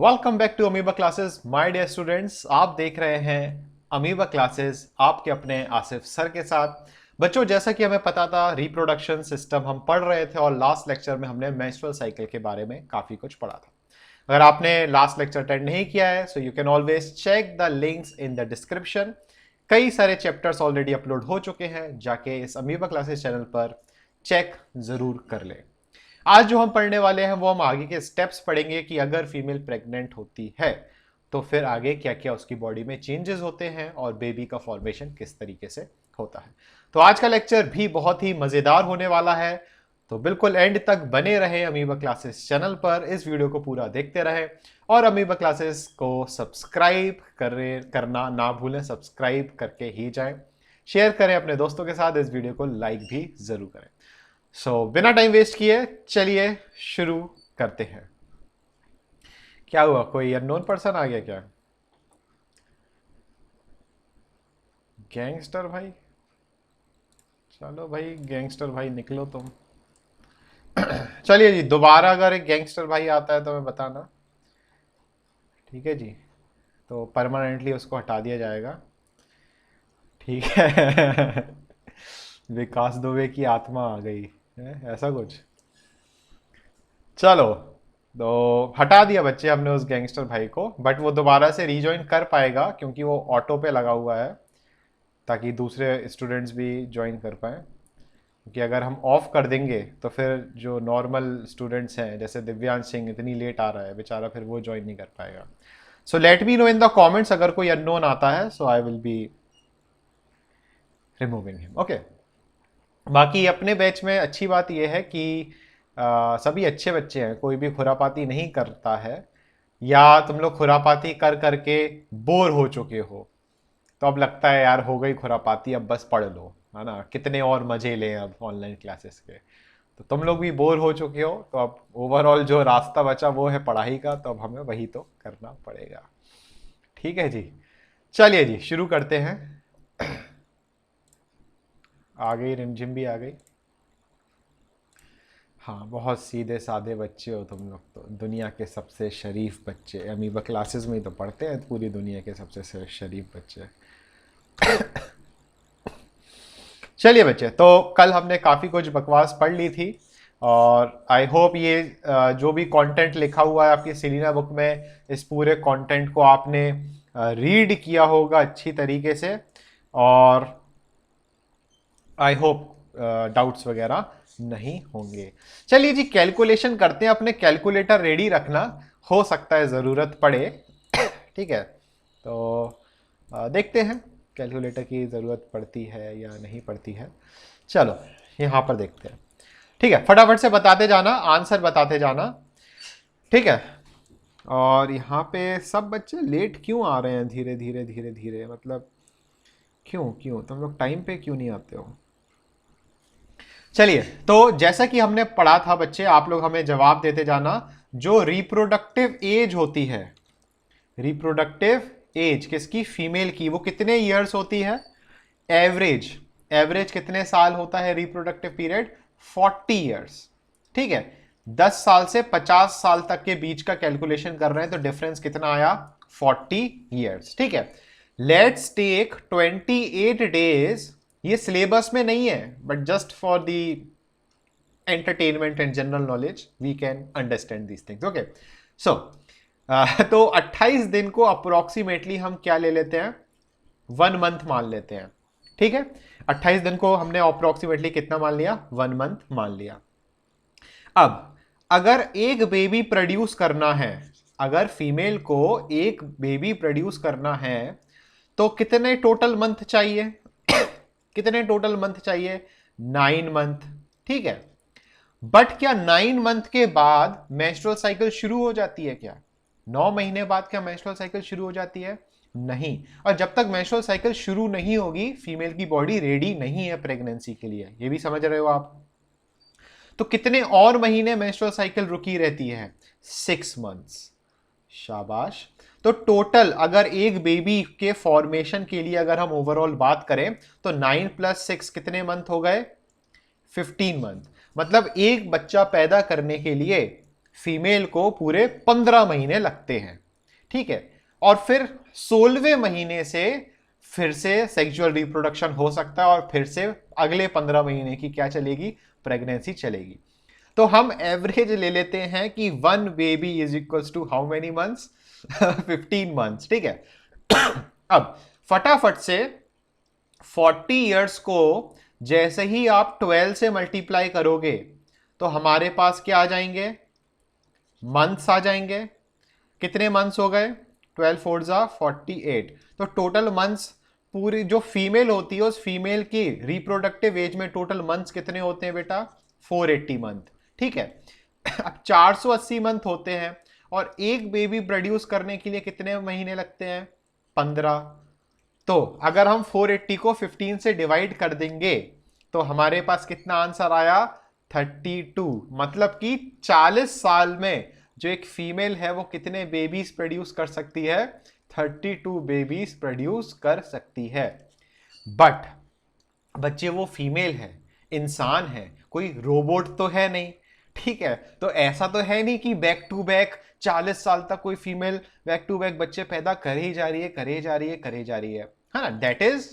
Welcome back to Amoeba Classes my dear students. आप देख रहे हैं अमीबा क्लासेस आपके अपने आसिफ सर के साथ। बच्चों, जैसा कि हमें पता था रिप्रोडक्शन सिस्टम हम पढ़ रहे थे और लास्ट लेक्चर में हमने मेंस्ट्रुअल साइकिल के बारे में काफी कुछ पढ़ा था। अगर आपने लास्ट लेक्चर अटेंड नहीं किया है so you can always check the links in the description. कई सारे चैप्टर्स ऑलरेडी अपलोड हो चुके हैं, जाके इस अमीबा क्लासेस चैनल पर चेक जरूर कर लें। आज जो हम पढ़ने वाले हैं वो हम आगे के स्टेप्स पढ़ेंगे कि अगर फीमेल प्रेग्नेंट होती है तो फिर आगे क्या क्या उसकी बॉडी में चेंजेस होते हैं और बेबी का फॉर्मेशन किस तरीके से होता है। तो आज का लेक्चर भी बहुत ही मजेदार होने वाला है, तो बिल्कुल एंड तक बने रहे अमीबा क्लासेस चैनल पर। इस वीडियो को पूरा देखते रहे और अमीबा क्लासेस को सब्सक्राइब करना ना भूलें। सब्सक्राइब करके ही जाएं, शेयर करें अपने दोस्तों के साथ, इस वीडियो को लाइक भी जरूर करें। बिना टाइम वेस्ट किए चलिए शुरू करते हैं। क्या हुआ, कोई अननोन पर्सन आ गया क्या? गैंगस्टर भाई? चलो भाई गैंगस्टर भाई निकलो तुम। चलिए जी, दोबारा अगर एक गैंगस्टर भाई आता है तो मैं बताना, ठीक है जी? तो परमानेंटली उसको हटा दिया जाएगा, ठीक है? विकास दुबे की आत्मा आ गई है, ऐसा कुछ। चलो, तो हटा दिया बच्चे हमने उस गैंगस्टर भाई को, बट वो दोबारा से रीजॉइन कर पाएगा क्योंकि वो ऑटो पे लगा हुआ है, ताकि दूसरे स्टूडेंट्स भी ज्वाइन कर पाए। क्योंकि अगर हम ऑफ कर देंगे तो फिर जो नॉर्मल स्टूडेंट्स हैं जैसे दिव्यांश सिंह इतनी लेट आ रहा है बेचारा, फिर वो ज्वाइन नहीं कर पाएगा। So let me know in the comments अगर कोई अननोन आता है, so I will be removing him. Okay, बाकी अपने बैच में अच्छी बात यह है कि सभी अच्छे बच्चे हैं, कोई भी खुरापाती नहीं करता है। या तुम लोग खुरापाती कर करके बोर हो चुके हो तो अब लगता है यार हो गई खुरापाती, अब बस पढ़ लो, है ना, कितने और मजे लें अब ऑनलाइन क्लासेस के। तो तुम लोग भी बोर हो चुके हो, तो अब ओवरऑल जो रास्ता बचा वो है पढ़ाई का, तो अब हमें वही तो करना पड़ेगा। ठीक है जी, चलिए जी शुरू करते हैं। आ गई रिमझिम भी आ गई। हाँ, बहुत सीधे साधे बच्चे हो तुम लोग, तो दुनिया के सबसे शरीफ बच्चे। अमीबा क्लासेस में ही तो पढ़ते हैं पूरी दुनिया के सबसे शरीफ बच्चे। चलिए बच्चे, तो कल हमने काफ़ी कुछ बकवास पढ़ ली थी और आई होप ये जो भी कंटेंट लिखा हुआ है आपकी सेलिना बुक में, इस पूरे कंटेंट को आपने रीड किया होगा अच्छी तरीके से, और आई होप डाउट्स वगैरह नहीं होंगे। चलिए जी कैलकुलेशन करते हैं, अपने कैलकुलेटर रेडी रखना, हो सकता है ज़रूरत पड़े। ठीक है, तो देखते हैं कैलकुलेटर की ज़रूरत पड़ती है या नहीं पड़ती है। चलो यहाँ पर देखते हैं, ठीक है? फटाफट से बताते जाना, आंसर बताते जाना, ठीक है? और यहाँ पे सब बच्चे लेट क्यों आ रहे हैं, धीरे धीरे धीरे धीरे, मतलब क्यों क्यों तुम लोग टाइम पे क्यों नहीं आते हो? चलिए, तो जैसा कि हमने पढ़ा था बच्चे, आप लोग हमें जवाब देते जाना। जो रिप्रोडक्टिव एज होती है, रिप्रोडक्टिव एज किसकी? फीमेल की, वो कितने ईयर्स होती है? एवरेज, एवरेज कितने साल होता है रिप्रोडक्टिव पीरियड? 40 ईयर्स। ठीक है, 10 साल से 50 साल तक के बीच का कैलकुलेशन कर रहे हैं, तो डिफरेंस कितना आया? 40 ईयर्स। ठीक है, लेट्स टेक 28 डेज। ये सिलेबस में नहीं है, but just for the entertainment and general knowledge we can understand these things. Okay, so तो 28 दिन को अप्रोक्सीमेटली हम क्या ले लेते हैं? 1 मंथ मान लेते हैं। ठीक है, 28 दिन को हमने अप्रोक्सीमेटली कितना मान लिया? 1 मंथ मान लिया। अब अगर एक बेबी प्रोड्यूस करना है, अगर फीमेल को एक बेबी प्रोड्यूस करना है तो कितने टोटल मंथ चाहिए? कितने टोटल मंथ चाहिए? 9 मंथ। ठीक है, बट क्या 9 मंथ के बाद मेंस्ट्रुअल साइकिल शुरू हो जाती है क्या? 9 महीने बाद क्या मेंस्ट्रुअल साइकिल शुरू हो जाती है? नहीं। और जब तक मेंस्ट्रुअल साइकिल शुरू नहीं होगी फीमेल की बॉडी रेडी नहीं है प्रेगनेंसी के लिए, ये भी समझ रहे हो आप? तो कितने और महीने मेंस्ट्रुअल साइकिल रुकी रहती है? 6 मंथ्स। शाबाश। तो टोटल अगर एक बेबी के फॉर्मेशन के लिए अगर हम ओवरऑल बात करें तो 9 + 6 कितने मंथ हो गए? 15 मंथ। मतलब एक बच्चा पैदा करने के लिए फीमेल को पूरे 15 महीने लगते हैं, ठीक है। और फिर 16वें महीने से फिर से सेक्सुअल रिप्रोडक्शन हो सकता है और फिर से अगले 15 महीने की क्या चलेगी, प्रेगनेंसी चलेगी। तो हम एवरेज ले लेते हैं कि 1 baby is equals to how many months, 15 months, ठीक है। अब फटाफट से 40 इयर्स को जैसे ही आप 12 से मल्टीप्लाई करोगे तो हमारे पास क्या आ जाएंगे, मंथ्स आ जाएंगे। कितने मंथ्स हो गए, 12 फोर जा 48। तो टोटल मंथ्स पूरी जो फीमेल होती है उस फीमेल की रिप्रोडक्टिव एज में टोटल मंथ्स कितने होते हैं बेटा, 480 मंथ, ठीक है। अब 480 मंथ होते हैं और एक बेबी प्रोड्यूस करने के लिए कितने महीने लगते हैं, 15। तो अगर हम 480 को 15 से डिवाइड कर देंगे तो हमारे पास कितना आंसर आया, 32। मतलब कि 40 साल में जो एक फीमेल है वो कितने बेबीज प्रोड्यूस कर सकती है, 32 बेबीज प्रोड्यूस कर सकती है। बट बच्चे वो फीमेल है, इंसान है, कोई रोबोट तो है नहीं, ठीक है। तो ऐसा तो है नहीं कि बैक टू बैक 40 साल तक कोई फीमेल बैक टू बैक बच्चे पैदा करे ही जा रही है, करे जा रही है, करे जा रही है ना। That is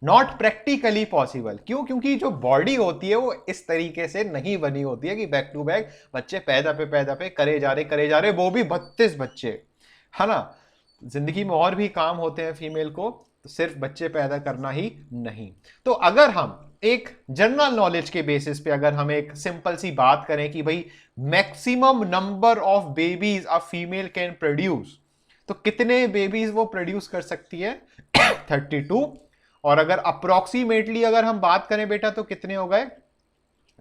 not practically possible. क्यों, क्योंकि जो बॉडी होती है वो इस तरीके से नहीं बनी होती है कि बैक टू बैक बच्चे पैदा पे करे जा रहे, वो भी 32 बच्चे, है ना। जिंदगी में और भी काम होते हैं फीमेल को, तो सिर्फ बच्चे पैदा करना ही नहीं। तो अगर हम एक जनरल नॉलेज के बेसिस पे अगर हम एक सिंपल सी बात करें कि भाई maximum number of babies a female can produce, तो कितने बेबीज वो प्रोड्यूस कर सकती है, 32। और अगर अप्रोक्सीमेटली अगर हम बात करें बेटा तो कितने हो गए,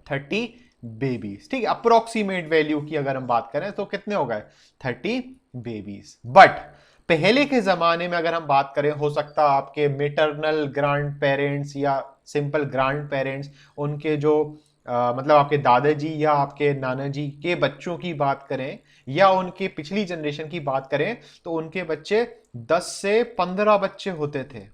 30 बेबीज, ठीक है। अप्रोक्सीमेट वैल्यू की अगर हम बात करें तो कितने हो गए, 30 बेबीज। बट पहले के जमाने में अगर हम बात करें, हो सकता है आपके मेटरनल ग्रैंड पेरेंट्स या सिंपल ग्रैंड पेरेंट्स, उनके जो मतलब आपके दादाजी या आपके नाना जी के बच्चों की बात करें या उनके पिछली जनरेशन की बात करें तो उनके बच्चे 10 से 15 बच्चे होते थे।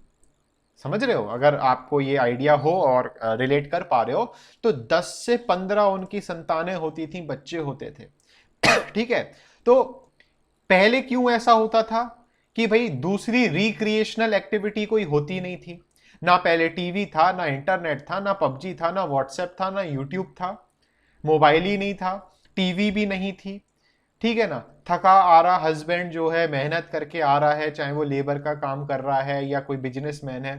समझ रहे हो, अगर आपको ये आइडिया हो और रिलेट कर पा रहे हो, तो 10 से 15 उनकी संतानें होती थी, बच्चे होते थे, ठीक है। तो पहले क्यों ऐसा होता था कि भाई दूसरी रिक्रिएशनल एक्टिविटी कोई होती नहीं थी, ना पहले टीवी था, ना इंटरनेट था, ना पबजी था, ना व्हाट्सएप था, ना यूट्यूब था, मोबाइल ही नहीं था, टीवी भी नहीं थी, ठीक है ना। थका आ रहा हस्बैंड जो है मेहनत करके आ रहा है, चाहे वो लेबर का काम कर रहा है या कोई बिजनेसमैन है,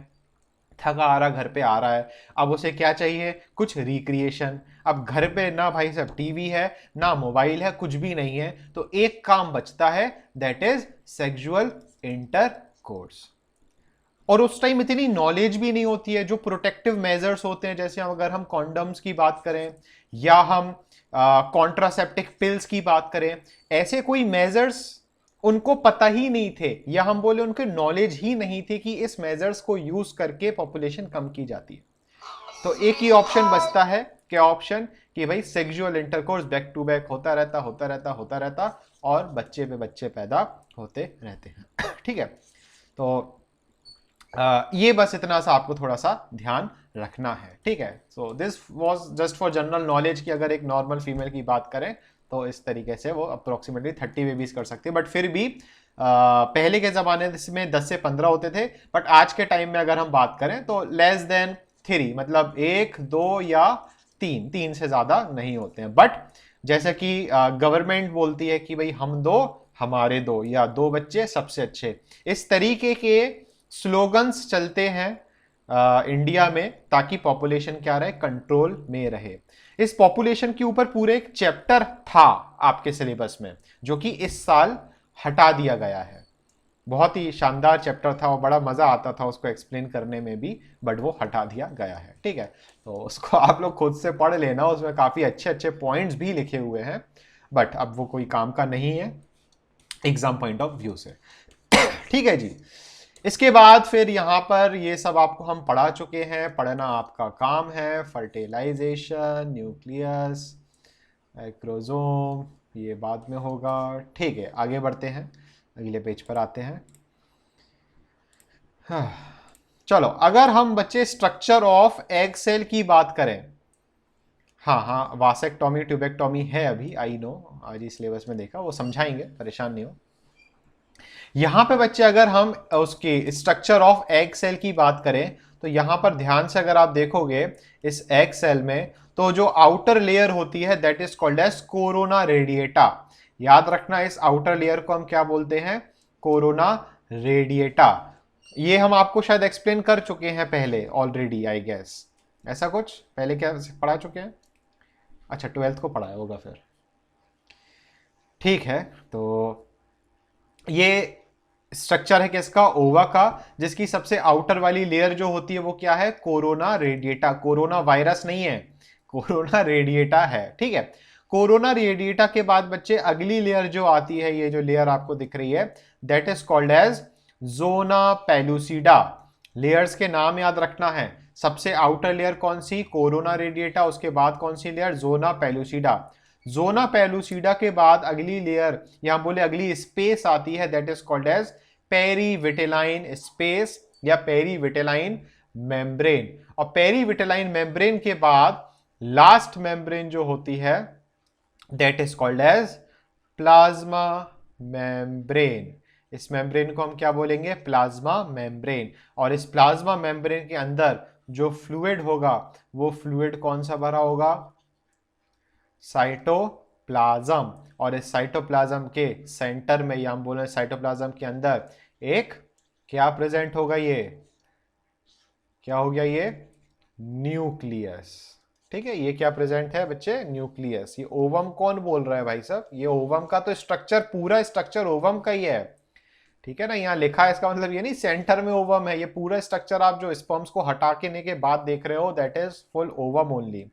थका आ रहा घर पे आ रहा है, अब उसे क्या चाहिए, कुछ रिक्रिएशन। अब घर पे ना भाई साहब टीवी है, ना मोबाइल है, कुछ भी नहीं है, तो एक काम बचता है, दैट इज सेक्सुअल इंटरकोर्स। और उस टाइम इतनी नॉलेज भी नहीं होती है, जो प्रोटेक्टिव मेजर्स होते हैं, जैसे अगर हम कॉन्डम्स की बात करें या हम कॉन्ट्रासेप्टिक पिल्स की बात करें, ऐसे कोई मेजर्स उनको पता ही नहीं थे, या हम बोले उनको नॉलेज ही नहीं थी कि इस मेजर्स को यूज करके पॉपुलेशन कम की जाती है। तो एक ही ऑप्शन बचता है, क्या ऑप्शन, कि भाई sexual intercourse back to back होता रहता और बच्चे पे बच्चे पैदा होते रहते हैं, ठीक है। तो ये बस इतना सा आपको थोड़ा सा ध्यान रखना है, ठीक है। So this was just for general knowledge की अगर एक नॉर्मल फीमेल की बात करें तो इस तरीके से वो अप्रोक्सीमेटली 30 बेबीज कर सकती है। बट फिर भी पहले के ज़माने में 10 से 15 होते थे, बट आज के टाइम में अगर हम बात करें तो लेस देन 3, मतलब 1, 2 या 3 से ज़्यादा नहीं होते हैं। बट जैसे कि गवर्नमेंट बोलती है कि भाई हम दो हमारे दो, या 2 बच्चे सबसे अच्छे, इस तरीके के स्लोगन्स चलते हैं इंडिया में, ताकि पॉपुलेशन क्या रहे, कंट्रोल में रहे। इस पॉपुलेशन के ऊपर पूरे एक चैप्टर था आपके सिलेबस में, जो कि इस साल हटा दिया गया है। बहुत ही शानदार चैप्टर था और बड़ा मजा आता था उसको एक्सप्लेन करने में भी, बट वो हटा दिया गया है, ठीक है। तो उसको आप लोग खुद से पढ़ लेना, उसमें काफी अच्छे अच्छे पॉइंट्स भी लिखे हुए हैं, बट अब वो कोई काम का नहीं है एग्जाम पॉइंट ऑफ व्यू से, ठीक है जी। इसके बाद फिर यहाँ पर ये सब आपको हम पढ़ा चुके हैं, पढ़ना आपका काम है। फर्टिलाइजेशन, न्यूक्लियस, एक्रोजोम, ये बाद में होगा, ठीक है। आगे बढ़ते हैं, अगले पेज पर आते हैं। हाँ, चलो, अगर हम बच्चे स्ट्रक्चर ऑफ एग सेल की बात करें हाँ हाँ, वासेक्टोमी ट्यूबेक्टोमी है अभी, आई नो, आज ही सिलेबस में देखा, वो समझाएंगे, परेशान नहीं हो। यहाँ पे बच्चे अगर हम उसकी स्ट्रक्चर ऑफ एग सेल की बात करें तो यहाँ पर ध्यान से अगर आप देखोगे इस एग सेल में, तो जो आउटर लेयर होती है that is called as corona radiata. याद रखना, इस आउटर लेयर को हम क्या बोलते हैं? Corona radiata. ये हम आपको शायद एक्सप्लेन कर चुके हैं पहले ऑलरेडी, आई गेस, ऐसा कुछ पहले क्या पढ़ा चुके हैं? अच्छा, 12th को पढ़ाया होगा फिर, ठीक है। तो ये स्ट्रक्चर है किसका? ओवा का, जिसकी सबसे आउटर वाली लेयर जो होती है वो क्या है? Corona radiata. कोरोना वायरस नहीं है, कोरोना रेडिएटा है, ठीक है। कोरोना रेडिएटा के बाद बच्चे अगली लेयर जो आती है, ये जो लेयर आपको दिख रही है, that is called as zona pellucida. Layers के नाम याद रखना है। सबसे आउटर लेयर कौन सी? Corona radiata. उसके बाद कौन सी layer? Zona pellucida. Zona pellucida के बाद अगली लेयर, यहां बोले अगली स्पेस आती है, that is called as perivitelline space या पेरीविटेलाइन मेम्ब्रेन। और पेरीविटेलाइन मेम्ब्रेन के बाद लास्ट मेम्ब्रेन जो होती है that is called as plasma membrane. इस मेम्ब्रेन को हम क्या बोलेंगे? Plasma membrane. और इस प्लाज्मा मेम्ब्रेन के अंदर जो फ्लूइड होगा वो फ्लूइड कौन सा भरा होगा? साइटोप्लाज्म। और इस साइटोप्लाज्म के सेंटर में, या हम बोले साइटोप्लाज्म के अंदर एक क्या प्रेजेंट होगा? ये क्या हो गया? ये न्यूक्लियस, ठीक है। ये क्या प्रेजेंट है बच्चे? न्यूक्लियस। ये ओवम कौन बोल रहा है भाई साहब? ये ओवम का तो स्ट्रक्चर, पूरा स्ट्रक्चर ओवम का ही है, ठीक है ना। यहाँ लिखा है, इसका मतलब ये नहीं सेंटर में ओवम है, ये पूरा स्ट्रक्चर आप जो स्पर्म्स को हटा के बाद देख रहे हो that is full ovum only.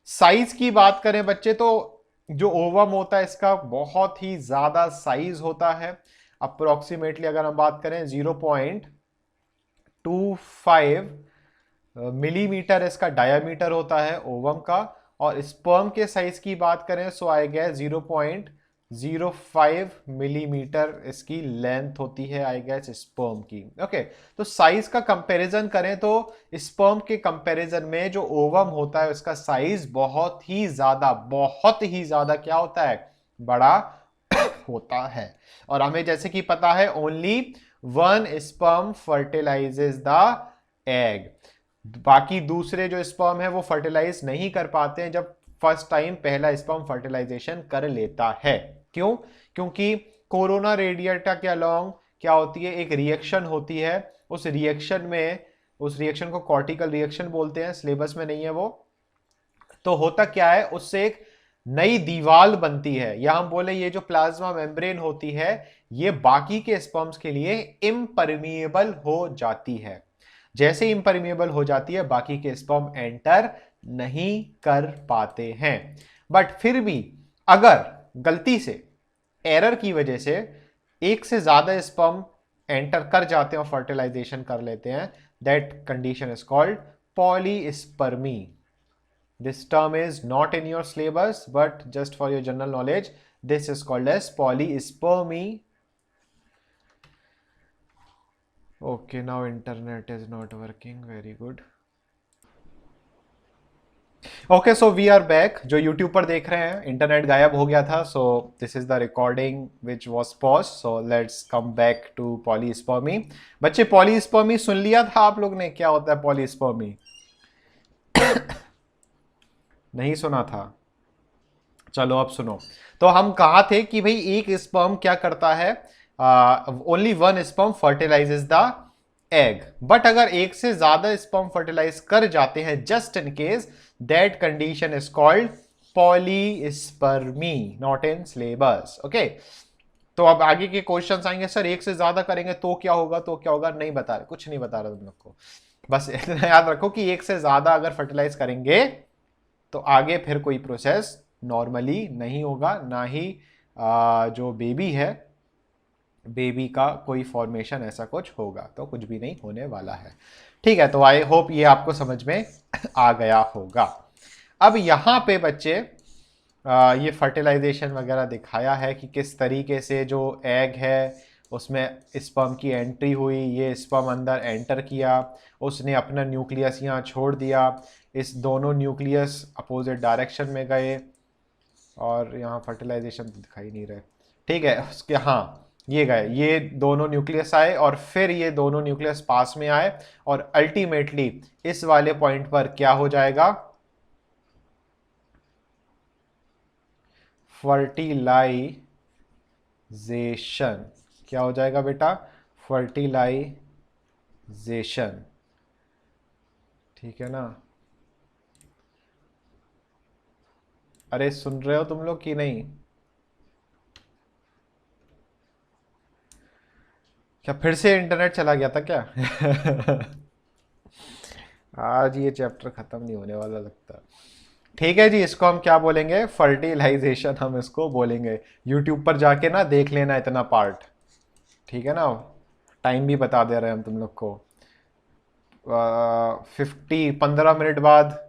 Size की बात करें बच्चे तो जो ओवम होता है इसका बहुत ही ज्यादा साइज होता है। अप्रोक्सीमेटली अगर हम बात करें 0.25 मिलीमीटर इसका डायामीटर होता है ओवम का। और स्पर्म के साइज की बात करें सो आई गेस 0.05 मिलीमीटर इसकी लेंथ होती है, आई गेस, स्पर्म की। ओके, तो साइज का कंपैरिजन करें तो स्पर्म के कंपैरिजन में जो ओवम होता है उसका साइज बहुत ही ज्यादा क्या होता है? बड़ा होता है। और हमें जैसे कि पता है only one sperm फर्टिलाइजेज the egg. बाकी दूसरे जो स्पर्म है वो फर्टिलाइज नहीं कर पाते हैं जब फर्स्ट टाइम पहला स्पर्म फर्टिलाइजेशन कर लेता है। क्यों? क्योंकि कोरोना रेडिएटा के अलोंग क्या होती है? एक रिएक्शन होती है। उस रिएक्शन को कॉर्टिकल रिएक्शन बोलते हैं, सिलेबस में नहीं है वो। तो होता क्या है, उससे एक नई दीवार बनती है, या हम बोले ये जो प्लाज्मा मेम्ब्रेन होती है ये बाकी के स्पर्म्स के लिए इम्परमिएबल हो जाती है। जैसे इम्परमिएबल हो जाती है बाकी के स्पर्म एंटर नहीं कर पाते हैं। बट फिर भी अगर गलती से, एरर की वजह से एक से ज्यादा स्पर्म एंटर कर जाते हैं और फर्टिलाइजेशन कर लेते हैं, that condition is called polyspermy. This term is not in your syllabus but just for your general knowledge, this is called as polyspermy. Okay, now internet is not working. Very good. Okay, so we are back. जो YouTube पर देख रहे हैं, internet गायब हो गया था, so this is the recording which was paused. So let's come back to polyspermy. बच्चे polyspermy सुन लिया था आप लोग ने? क्या होता है polyspermy? नहीं सुना था? चलो अब सुनो। तो हम कहा थे कि भाई एक स्पर्म क्या करता है? Only one sperm फर्टिलाइजेज the egg. But अगर एक से ज्यादा स्पर्म फर्टिलाइज कर जाते हैं, just in case, that condition is called polyspermy, not in syllabus. Okay, तो अब आगे के क्वेश्चंस आएंगे, सर एक से ज्यादा करेंगे तो क्या होगा, तो क्या होगा? नहीं बता रहे, कुछ नहीं बता रहा तुम लोग को। बस इतना याद रखो कि एक से ज्यादा अगर फर्टिलाइज करेंगे तो आगे फिर कोई प्रोसेस नॉर्मली नहीं होगा, ना ही जो बेबी है, बेबी का कोई फॉर्मेशन ऐसा कुछ होगा, तो कुछ भी नहीं होने वाला है, ठीक है। तो आई होप ये आपको समझ में आ गया होगा। अब यहाँ पे बच्चे ये फर्टिलाइजेशन वगैरह दिखाया है कि किस तरीके से जो एग है उसमें स्पर्म की एंट्री हुई, ये स्पर्म अंदर एंटर किया, उसने अपना न्यूक्लियस यहाँ छोड़ दिया, इस दोनों न्यूक्लियस अपोजिट डायरेक्शन में गए, और यहाँ फर्टिलाइजेशन तो दिखाई नहीं रहे, ठीक है उसके, हाँ ये गए, ये दोनों न्यूक्लियस आए और फिर ये दोनों न्यूक्लियस पास में आए, और अल्टीमेटली इस वाले पॉइंट पर क्या हो जाएगा, फर्टिलाइजेशन। क्या हो जाएगा बेटा, फर्टिलाइजेशन, ठीक है ना। अरे सुन रहे हो तुम लोग कि नहीं, क्या फिर से इंटरनेट चला गया था क्या? आज ये चैप्टर खत्म नहीं होने वाला लगता। ठीक है जी, इसको हम क्या बोलेंगे, फर्टिलाइजेशन हम इसको बोलेंगे। यूट्यूब पर जाके ना देख लेना इतना पार्ट, ठीक है ना। टाइम भी बता दे रहे हैं हम तुम लोग को, 15 मिनट बाद,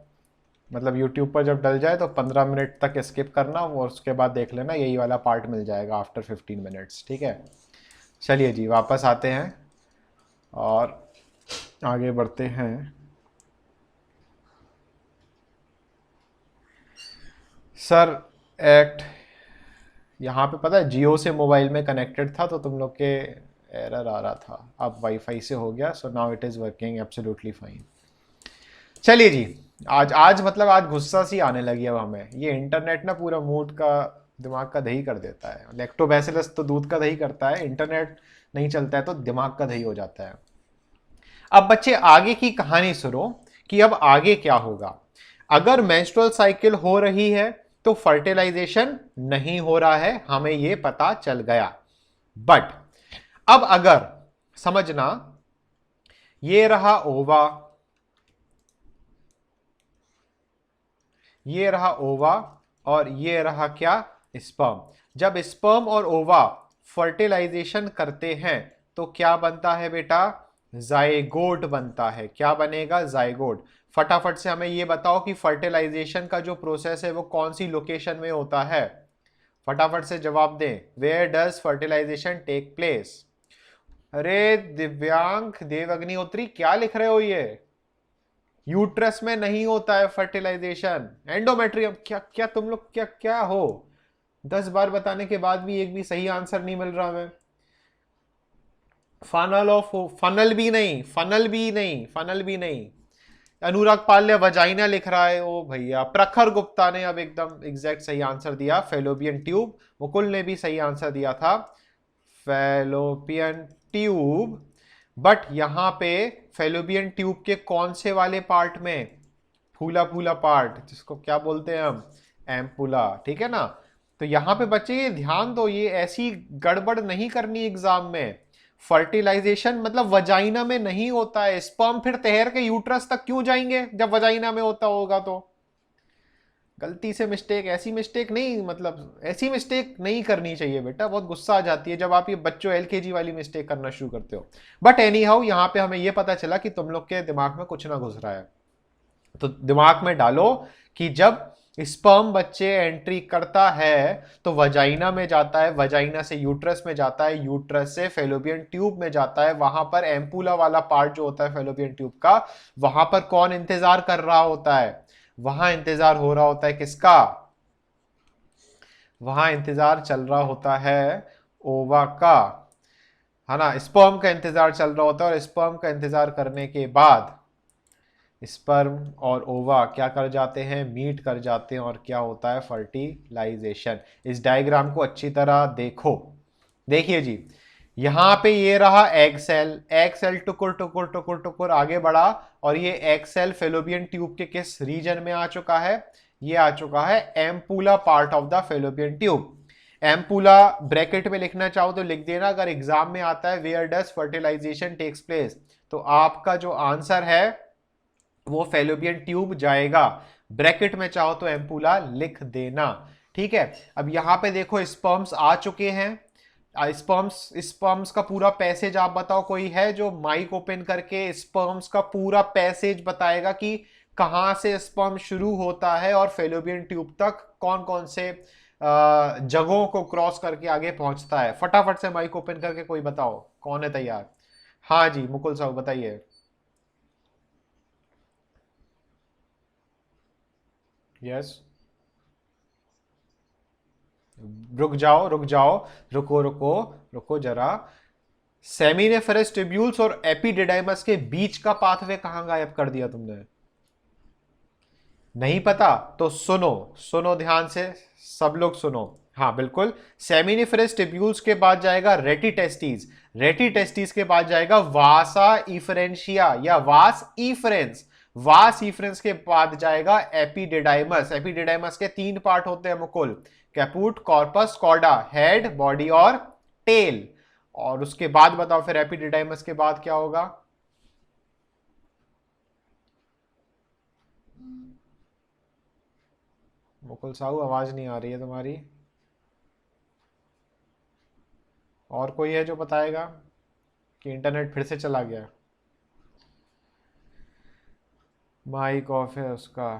मतलब यूट्यूब पर जब डल जाए तो 15 मिनट तक स्किप करना और उसके बाद देख लेना, यही वाला पार्ट मिल जाएगा आफ्टर 15 मिनट्स, ठीक है। चलिए जी वापस आते हैं और आगे बढ़ते हैं। सर एक्ट यहाँ पे पता है जियो से मोबाइल में कनेक्टेड था तो तुम लोग के एरर आ रहा था, अब वाईफाई से हो गया, so now it is working absolutely fine. चलिए जी, आज आज मतलब आज गुस्सा सी आने लगी अब हमें, ये इंटरनेट ना पूरा मूड का, दिमाग का दही कर देता है। लैक्टोबैसिलस तो दूध का दही करता है, इंटरनेट नहीं चलता है तो दिमाग का दही हो जाता है। अब बच्चे आगे की कहानी सुनो कि अब आगे क्या होगा। अगर मेंस्ट्रुअल साइकिल हो रही है तो फर्टिलाइजेशन नहीं हो रहा है, हमें यह पता चल गया। बट अब अगर समझना, ये रहा ओवा, ये रहा ओवा, और ये रहा क्या, स्पर्म। जब स्पर्म और ओवा फर्टिलाइजेशन करते हैं तो क्या बनता है बेटा, जाइगोट बनता है। क्या बनेगा, जाइगोट। फटाफट से हमें यह बताओ कि फर्टिलाइजेशन का जो प्रोसेस है वो कौन सी लोकेशन में होता है, फटाफट से जवाब दें। Where does fertilisation take place. अरे दिव्यांग देव अग्निहोत्री क्या लिख रहे हो, ये यूट्रस में नहीं होता है फर्टिलाइजेशन, एंडोमेट्रियम। क्या क्या तुम लोग क्या क्या हो, 10 बार बताने के बाद भी एक भी सही आंसर नहीं मिल रहा हमें। फनल ऑफ, फनल भी नहीं, फनल भी नहीं, फनल भी नहीं। अनुराग पाल ने वजाइना लिख रहा है, ओ भैया। प्रखर गुप्ता ने अब एकदम एग्जैक्ट सही आंसर दिया, फेलोपियन ट्यूब। मुकुल ने भी सही आंसर दिया था, फेलोपियन ट्यूब। बट यहां पे फेलोपियन ट्यूब के कौन से वाले पार्ट में, फूला फूला पार्ट, जिसको क्या बोलते हैं हम, एम्पुला, ठीक है ना। तो यहां पे बच्चे ये ध्यान दो, ये ऐसी गड़बड़ नहीं करनी एग्जाम में। फर्टिलाइजेशन मतलब वजाइना में नहीं होता है, स्पर्म फिर तैर के यूट्रस तक क्यों जाएंगे जब वजाइना में होता होगा। तो गलती से मिस्टेक, ऐसी मिस्टेक नहीं, मतलब ऐसी मिस्टेक नहीं करनी चाहिए बेटा, बहुत गुस्सा आ जाती है जब आप ये बच्चों एलकेजी वाली मिस्टेक करना शुरू करते हो। बट एनी हाउ यहाँ पे हमें ये पता चला कि तुम लोग के दिमाग में कुछ ना घुस रहा है। तो दिमाग में डालो कि जब स्पर्म बच्चे एंट्री करता है तो वजाइना में जाता है, वजाइना से यूट्रस में जाता है, यूट्रस से फेलोपियन ट्यूब में जाता है, वहां पर एम्पुला वाला पार्ट जो होता है फेलोपियन ट्यूब का, वहां पर कौन इंतजार कर रहा होता है, वहां इंतजार हो रहा होता है किसका, वहां इंतजार चल रहा होता है ओवा का, है ना। स्पर्म का इंतजार चल रहा होता है, और स्पर्म का इंतजार करने के बाद स्पर्म और ओवा क्या कर जाते हैं, मीट कर जाते हैं, और क्या होता है, फर्टिलाइजेशन। इस डायग्राम को अच्छी तरह देखो, देखिए जी, यहां पे ये रहा एग सेल, एग सेल टुकुर टुकुर टुकुर टुकुर आगे बढ़ा, और ये एग सेल फेलोपियन ट्यूब के किस रीजन में आ चुका है, ये आ चुका है ampulla part of the fallopian tube. Ampulla bracket में लिखना चाहो तो लिख देना, अगर एग्जाम में आता है where does fertilisation takes place, तो आपका जो आंसर है वो फेलोपियन ट्यूब जाएगा। ब्रैकेट में चाहो तो एम्पुला लिख देना, ठीक है। अब यहां पे देखो स्पर्म्स आ चुके हैं, स्पर्म्स, स्पर्म्स का पूरा पैसेज आप बताओ, कोई है जो माइक ओपन करके स्पर्म्स का पूरा पैसेज बताएगा कि कहां से स्पर्म शुरू होता है और फेलोपियन ट्यूब तक कौन कौन से जगहों को क्रॉस करके आगे पहुंचता है? फटाफट से माइक ओपन करके कोई बताओ, कौन है तैयार? हाँ जी मुकुल साहब बताइए। यस। रुक जाओ रुक जाओ, रुको रुको, रुको जरा। सेमिनिफरस ट्यूब्यूल्स और एपिडिडाइमस के बीच का पाथवे कहां गायब कर दिया तुमने? नहीं पता तो सुनो, सुनो ध्यान से, सब लोग सुनो। हाँ बिल्कुल, सेमिनिफरस ट्यूब्यूल्स के बाद जाएगा रेटिटेस्टीज, रेटिटेस्टीज के बाद जाएगा वासा इफरेंशिया या वास इफरेंस, वास इफरेंस के बाद जाएगा एपिडिडाइमस। एपिडिडाइमस के तीन पार्ट होते हैं Mukul, caput, corpus, cauda, head, body और टेल। और उसके बाद बताओ फिर एपिडिडाइमस के बाद क्या होगा? मुकुल साहू आवाज नहीं आ रही है तुम्हारी। और कोई है जो बताएगा कि इंटरनेट फिर से चला गया? माइक ऑफ है उसका।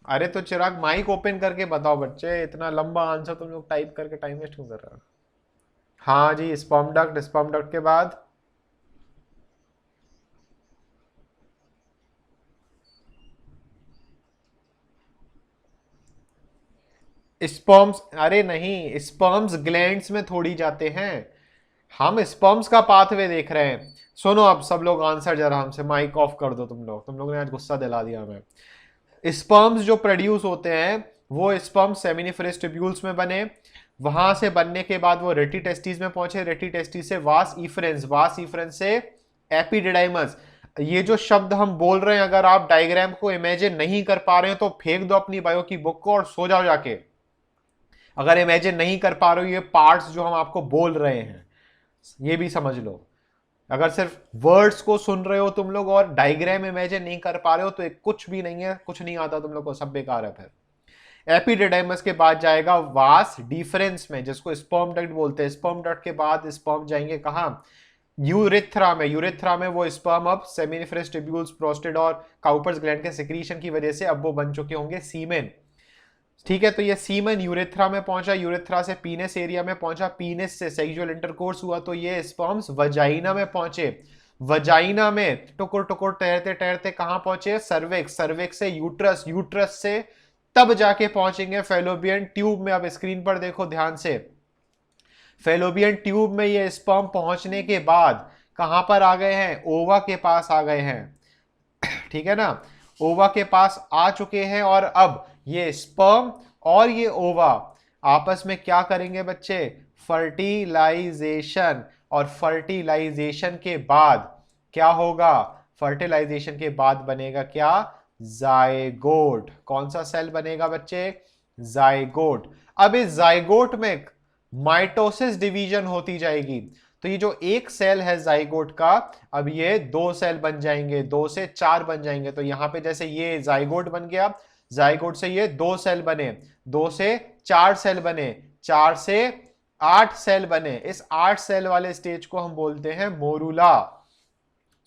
अरे तो चिराग माइक ओपन करके बताओ बच्चे, इतना लंबा आंसर तुम लोग टाइप करके टाइम वेस्ट क्यों कर रहे हो? हाँ जी, स्पर्म डक्ट, स्पर्म डक्ट के बाद स्पर्म्स, अरे नहीं स्पर्म्स ग्लैंड्स में थोड़ी जाते हैं, हम स्पर्म्स का पाथवे देख रहे हैं। सुनो अब सब लोग आंसर जरा हमसे, माइक ऑफ कर दो तुम लोग ने आज गुस्सा दिला दिया हमें। स्पर्म्स जो प्रोड्यूस होते हैं वो स्पर्म सेमिनिफरस ट्यूब्यूल्स में बने, वहां से बनने के बाद वो रेटिटेस्टिस में पहुंचे, रेटिटेस्टिस से वास इफरेंस, वास इफरेंस से एपिडिडाइमस। ये जो शब्द हम बोल रहे हैं, अगर आप डायग्राम को इमेजिन नहीं कर पा रहे हो तो फेंक दो अपनी बायो की बुक को और सो जाओ जाके। अगर इमेजिन नहीं कर पा रहे हो ये पार्ट्स जो हम आपको बोल रहे हैं, ये भी समझ लो। अगर सिर्फ वर्ड्स को सुन रहे हो तुम लोग और डायग्राम इमेजिन नहीं कर पा रहे हो तो एक कुछ भी नहीं है, कुछ नहीं आता तुम लोग को, सब बेकार है। फिर एपिडिडाइमस के बाद जाएगा वास डिफरेंस में, जिसको स्पर्म डक्ट बोलते हैं। स्पर्म डक्ट के बाद स्पर्म जाएंगे कहां? यूरेथ्रा में। यूरेथ्रा में वो स्पर्म अब सेमिनिफरस ट्यूब्यूल्स, प्रोस्टेट और काउपर्स ग्लैंड के सिक्रीशन की वजह से अब वो बन चुके होंगे सीमेन। ठीक है, तो ये सीमन यूरेथ्रा में पहुंचा, यूरेथ्रा से पीनेस एरिया में पहुंचा, पीनेस से सेक्सुअल इंटरकोर्स हुआ तो ये स्पर्म्स वजाइना में पहुंचे, वजाइना में टुकुर टुकुर टहरते टहरते कहां पहुंचे? सर्वेक्स, सर्वेक्स से यूट्रस, यूट्रस से तब जाके पहुंचेंगे फेलोपियन ट्यूब में। अब स्क्रीन पर देखो ध्यान से, फेलोपियन ट्यूब में ये स्पर्म पहुंचने के बाद कहां पर आ गए हैं? ओवा के पास आ गए हैं, ठीक है ना, ओवा के पास आ चुके हैं। और अब ये स्पर्म और ये ओवा आपस में क्या करेंगे बच्चे? फर्टिलाइजेशन। और फर्टिलाइजेशन के बाद क्या होगा? फर्टिलाइजेशन के बाद बनेगा क्या? जायगोट। कौन सा सेल बनेगा बच्चे? जायगोट। अब इस जायगोट में माइटोसिस डिवीजन होती जाएगी, तो ये जो एक सेल है जाइगोट का, अब ये दो सेल बन जाएंगे, दो से चार बन जाएंगे। तो यहां पे जैसे ये जाइगोट बन गया, जाइगोट से ये दो सेल बने, दो से चार सेल बने, चार से आठ सेल बने। इस आठ सेल वाले स्टेज को हम बोलते हैं मोरूला।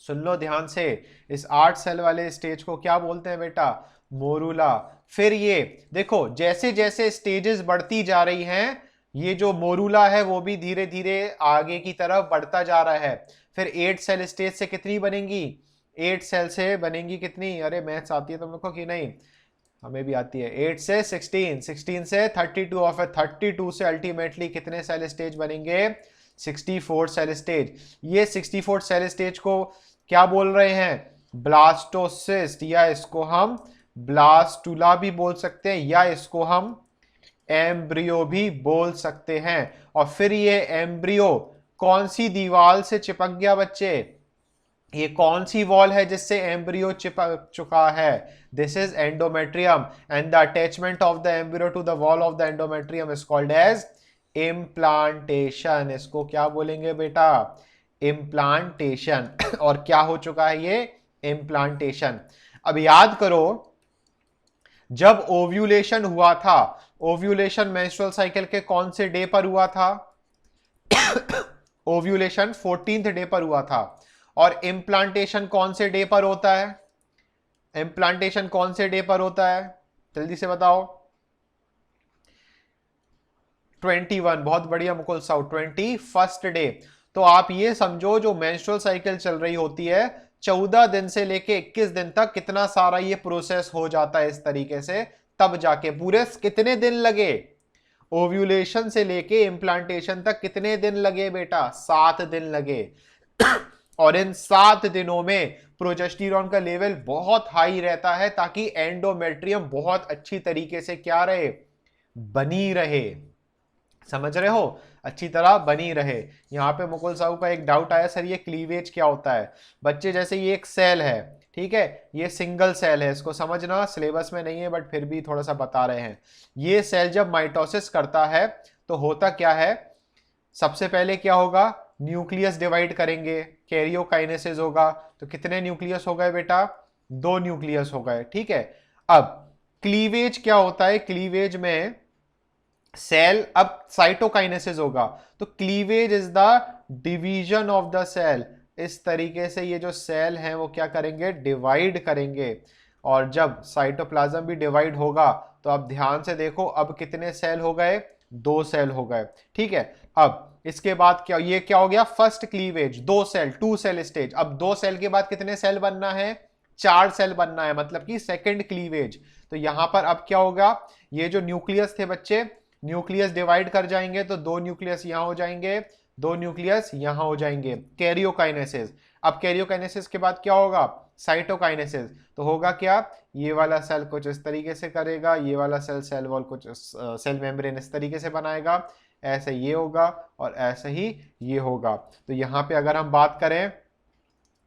सुन लो ध्यान से, इस आठ सेल वाले स्टेज को क्या बोलते हैं बेटा? मोरूला। फिर ये देखो, जैसे जैसे स्टेजेस बढ़ती जा रही हैं, ये जो मोरूला है वो भी धीरे धीरे आगे की तरफ बढ़ता जा रहा है। फिर 8 सेल स्टेज से कितनी बनेंगी? 8 सेल से बनेंगी कितनी? अरे मैथ्स आती है तुम लोग को कि नहीं? हमें भी आती है। 8 से 16, 16 से 32 और फिर 32 से अल्टीमेटली कितने सेल स्टेज बनेंगे? 64 सेल स्टेज। ये 64 सेल स्टेज को क्या बोल रहे हैं? ब्लास्टोसिस्ट, या इसको हम ब्लास्टुला भी बोल सकते हैं, या इसको हम एम्ब्रियो भी बोल सकते हैं। और फिर ये एम्ब्रियो कौन सी दीवार से चिपक गया बच्चे? ये कौन सी वॉल है जिससे एम्ब्रियो चिपक चुका है? This is endometrium, and the attachment of the embryo to the wall of the endometrium is called as implantation. इसको क्या बोलेंगे बेटा? इम्प्लांटेशन। और क्या हो चुका है ये? इम्प्लांटेशन। अब याद करो, जब ओव्यूलेशन हुआ था, ओव्यूलेशन मेंस्ट्रुअल साइकिल के कौन से डे पर हुआ था? ओव्यूलेशन 14th डे पर हुआ था। और इम्प्लांटेशन कौन से डे पर होता है? इम्प्लांटेशन कौन से डे पर होता है? जल्दी से बताओ। 21, बहुत बढ़िया मुकुल साहू, 21st डे। तो आप ये समझो जो मेंस्ट्रुअल साइकिल चल रही होती है 14 दिन से लेके 21 दिन तक कितना सारा ये प्रोसेस हो जाता है इस तरीके से, तब जाके पूरे कितने दिन लगे ओव्यूलेशन से लेके इम्प्लांटेशन तक, कितने दिन लगे बेटा, 7 दिन लगे। और इन 7 दिनों में प्रोजेस्टेरॉन का लेवल बहुत हाई रहता है ताकि एंडोमेट्रियम बहुत अच्छी तरीके से क्या रहे, बनी रहे। समझ रहे हो, अच्छी तरह बनी रहे। यहां पे मुकुल साहू का एक डाउट आया, सर ये क्लीवेज क्या होता है? बच्चे जैसे ये एक सेल है, ठीक है, ये सिंगल सेल है, इसको समझना, सिलेबस में नहीं है बट फिर भी थोड़ा सा बता रहे हैं। ये सेल जब माइटोसिस करता है तो होता क्या है, सबसे पहले क्या होगा, न्यूक्लियस डिवाइड करेंगे, कैरियोकाइनेसिस होगा। तो कितने न्यूक्लियस हो गए बेटा, 2 न्यूक्लियस हो गए, ठीक है। अब क्लीवेज क्या होता है, क्लीवेज में सेल, अब साइटोकाइनेसिस होगा, तो cleavage is the division of the cell. इस तरीके से ये जो सेल हैं वो क्या करेंगे, डिवाइड करेंगे। और जब साइटोप्लाज्म भी डिवाइड होगा तो अब ध्यान से देखो, अब कितने सेल हो गए, 2 सेल हो गए, ठीक है। अब इसके बाद क्या, ये क्या हो गया, first cleavage, 2 cell, 2 cell stage. अब 2 सेल के बाद कितने सेल बनना है, 4 सेल बनना है, मतलब कि सेकंड क्लीवेज। तो यहां पर अब क्या होगा, ये जो न्यूक्लियस थे बच्चे, न्यूक्लियस डिवाइड कर जाएंगे तो 2 न्यूक्लियस यहां हो जाएंगे, 2 न्यूक्लियस यहां हो जाएंगे, कैरियोकाइनेसिस। अब कैरियोकाइनेसिस के बाद क्या होगा, साइटोकाइनेसिस। तो होगा क्या, ये वाला सेल कुछ इस तरीके से करेगा, ये वाला सेल, सेल वॉल कुछ सेल मेम्ब्रेन इस तरीके से बनाएगा, ऐसे ये होगा और ऐसे ही ये होगा। तो यहां पे अगर हम बात करें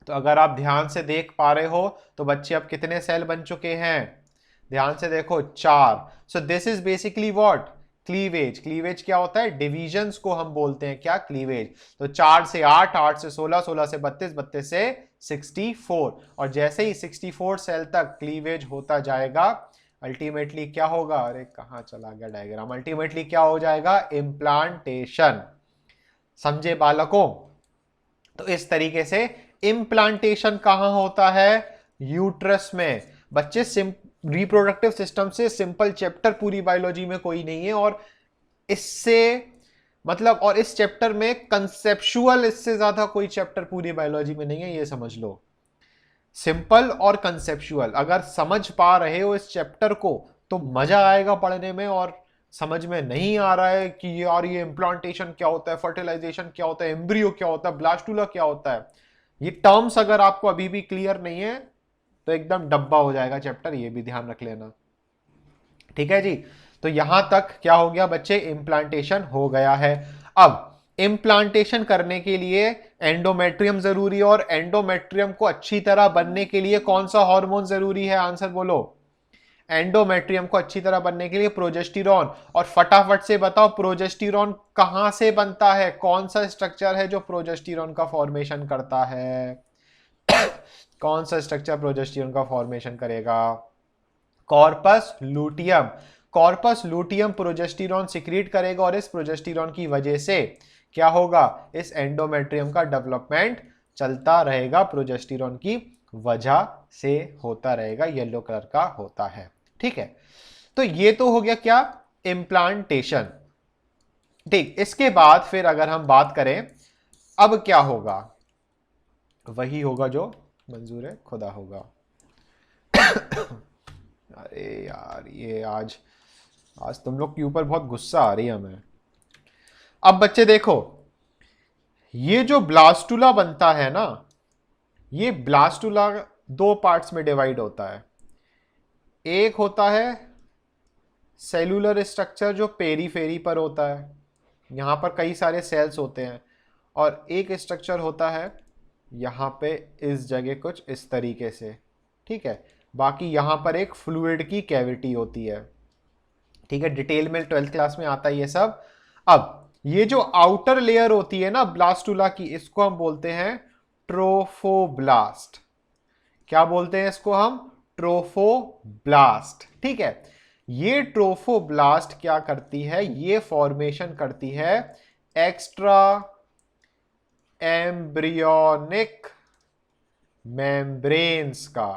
तो अगर आप ध्यान से देख पा रहे हो तो बच्चे अब कितने सेल बन चुके हैं, ध्यान से देखो, 4। So this is basically what, cleavage. Cleavage क्या होता है, डिविजन्स को हम बोलते हैं क्या, क्लीवेज। तो 4 से 8, 8 से 16, 16 से 32, 32 से 64। और जैसे ही 64 सेल तक क्लीवेज होता जाएगा, अल्टीमेटली क्या होगा, अरे कहां चला गया डायग्राम, अल्टीमेटली क्या हो जाएगा, इम्प्लांटेशन। समझे बालकों? तो इस तरीके से इम्प्लांटेशन कहां होता है, यूट्रस में। बच्चे रिप्रोडक्टिव सिस्टम से सिंपल चैप्टर पूरी बायोलॉजी में कोई नहीं है, और इससे मतलब, और इस चैप्टर में कंसेप्चुअल इससे ज्यादा कोई चैप्टर पूरी बायोलॉजी में नहीं है, ये समझ लो। सिंपल और कंसेप्चुअल अगर समझ पा रहे हो इस चैप्टर को तो मजा आएगा पढ़ने में। और समझ में नहीं आ रहा है कि यार ये इम्प्लांटेशन क्या होता है, फर्टिलाइजेशन क्या होता है, एम्ब्रियो क्या होता है, ब्लास्टुला क्या होता है, ये टर्म्स अगर आपको अभी भी क्लियर नहीं है तो एकदम डब्बा हो जाएगा चैप्टर, ये भी ध्यान रख लेना, ठीक है जी। तो यहां तक क्या हो गया बच्चे, इम्प्लांटेशन हो गया है। अब इम्प्लांटेशन करने के लिए एंडोमेट्रियम जरूरी है, और एंडोमेट्रियम को अच्छी तरह बनने के लिए कौन सा हार्मोन जरूरी है, आंसर बोलो। एंडोमेट्रियम को अच्छी तरह बनने के लिए प्रोजेस्टेरॉन। और फटाफट से बताओ प्रोजेस्टेरॉन कहां से बनता है, कौन सा स्ट्रक्चर है जो प्रोजेस्टेरॉन का फॉर्मेशन करता है, कौन सा स्ट्रक्चर प्रोजेस्टेरॉन का फॉर्मेशन करेगा, corpus luteum. Corpus luteum progesterone secrete करेगा, और इस प्रोजेस्टेरॉन की वजह से क्या होगा, इस एंडोमेट्रियम का डेवलपमेंट चलता रहेगा, प्रोजेस्टेरॉन की वजह से होता रहेगा, येलो कलर का होता है, ठीक है। तो ये तो हो गया क्या, इम्प्लांटेशन। ठीक, इसके बाद फिर अगर हम बात करें अब क्या होगा, वही होगा जो मंजूर है खुदा होगा। अरे यार ये आज आज तुम लोग के ऊपर बहुत गुस्सा आ रही है हमें। अब बच्चे देखो, ये जो ब्लास्टुला बनता है ना, ये ब्लास्टुला 2 पार्ट्स में डिवाइड होता है। एक होता है सेलुलर स्ट्रक्चर जो पेरीफेरी पर होता है, यहां पर कई सारे सेल्स होते हैं, और एक स्ट्रक्चर होता है यहां पे इस जगह कुछ इस तरीके से, ठीक है। बाकी यहां पर एक फ्लूइड की कैविटी होती है, ठीक है, डिटेल में 12th क्लास में आता है ये सब। अब ये जो आउटर लेयर होती है ना ब्लास्टुला की, इसको हम बोलते हैं ट्रोफोब्लास्ट। क्या बोलते हैं इसको हम, ट्रोफोब्लास्ट, ठीक है। ये ट्रोफोब्लास्ट क्या करती है, ये फॉर्मेशन करती है एक्स्ट्रा एम्ब्रियोनिक मेम्ब्रेन्स का।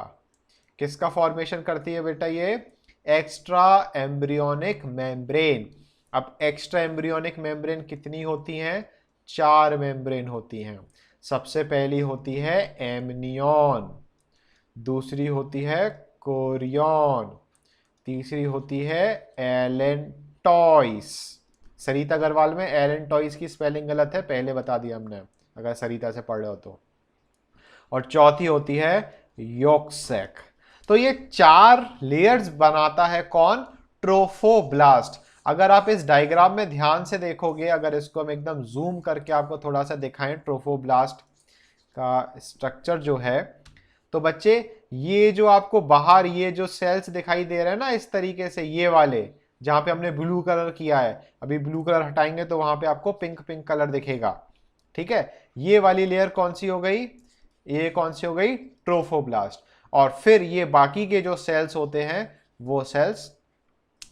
किसका फॉर्मेशन करती है बेटा, ये एक्स्ट्रा एम्ब्रियोनिक मेम्ब्रेन। अब एक्स्ट्रा एम्ब्रियोनिक मेम्ब्रेन कितनी होती हैं? 4 मेम्ब्रेन होती हैं। सबसे पहली होती है एमनियन, दूसरी होती है कोरियन, तीसरी होती है एलेंटॉइस। सरिता अग्रवाल में एलेंटॉइस की स्पेलिंग गलत है, पहले बता दिया हमने अगर सरिता से पढ़ रहे हो तो। और चौथी होती है योक्सैक। तो ये 4 लेयर्स बनाता है कौन? ट्रोफोब्लास्ट। अगर आप इस डायग्राम में ध्यान से देखोगे, अगर इसको हम एकदम जूम करके आपको थोड़ा सा दिखाएं ट्रोफोब्लास्ट का स्ट्रक्चर जो है, तो बच्चे ये जो आपको बाहर ये जो सेल्स दिखाई दे रहे हैं ना इस तरीके से, ये वाले जहां पे हमने ब्लू कलर किया है, अभी ब्लू कलर हटाएंगे तो वहां पे आपको पिंक पिंक कलर दिखेगा। ठीक है, ये वाली लेयर कौन सी हो गई? ये कौन सी हो गई? ट्रोफोब्लास्ट। और फिर ये बाकी के जो सेल्स होते हैं वो सेल्स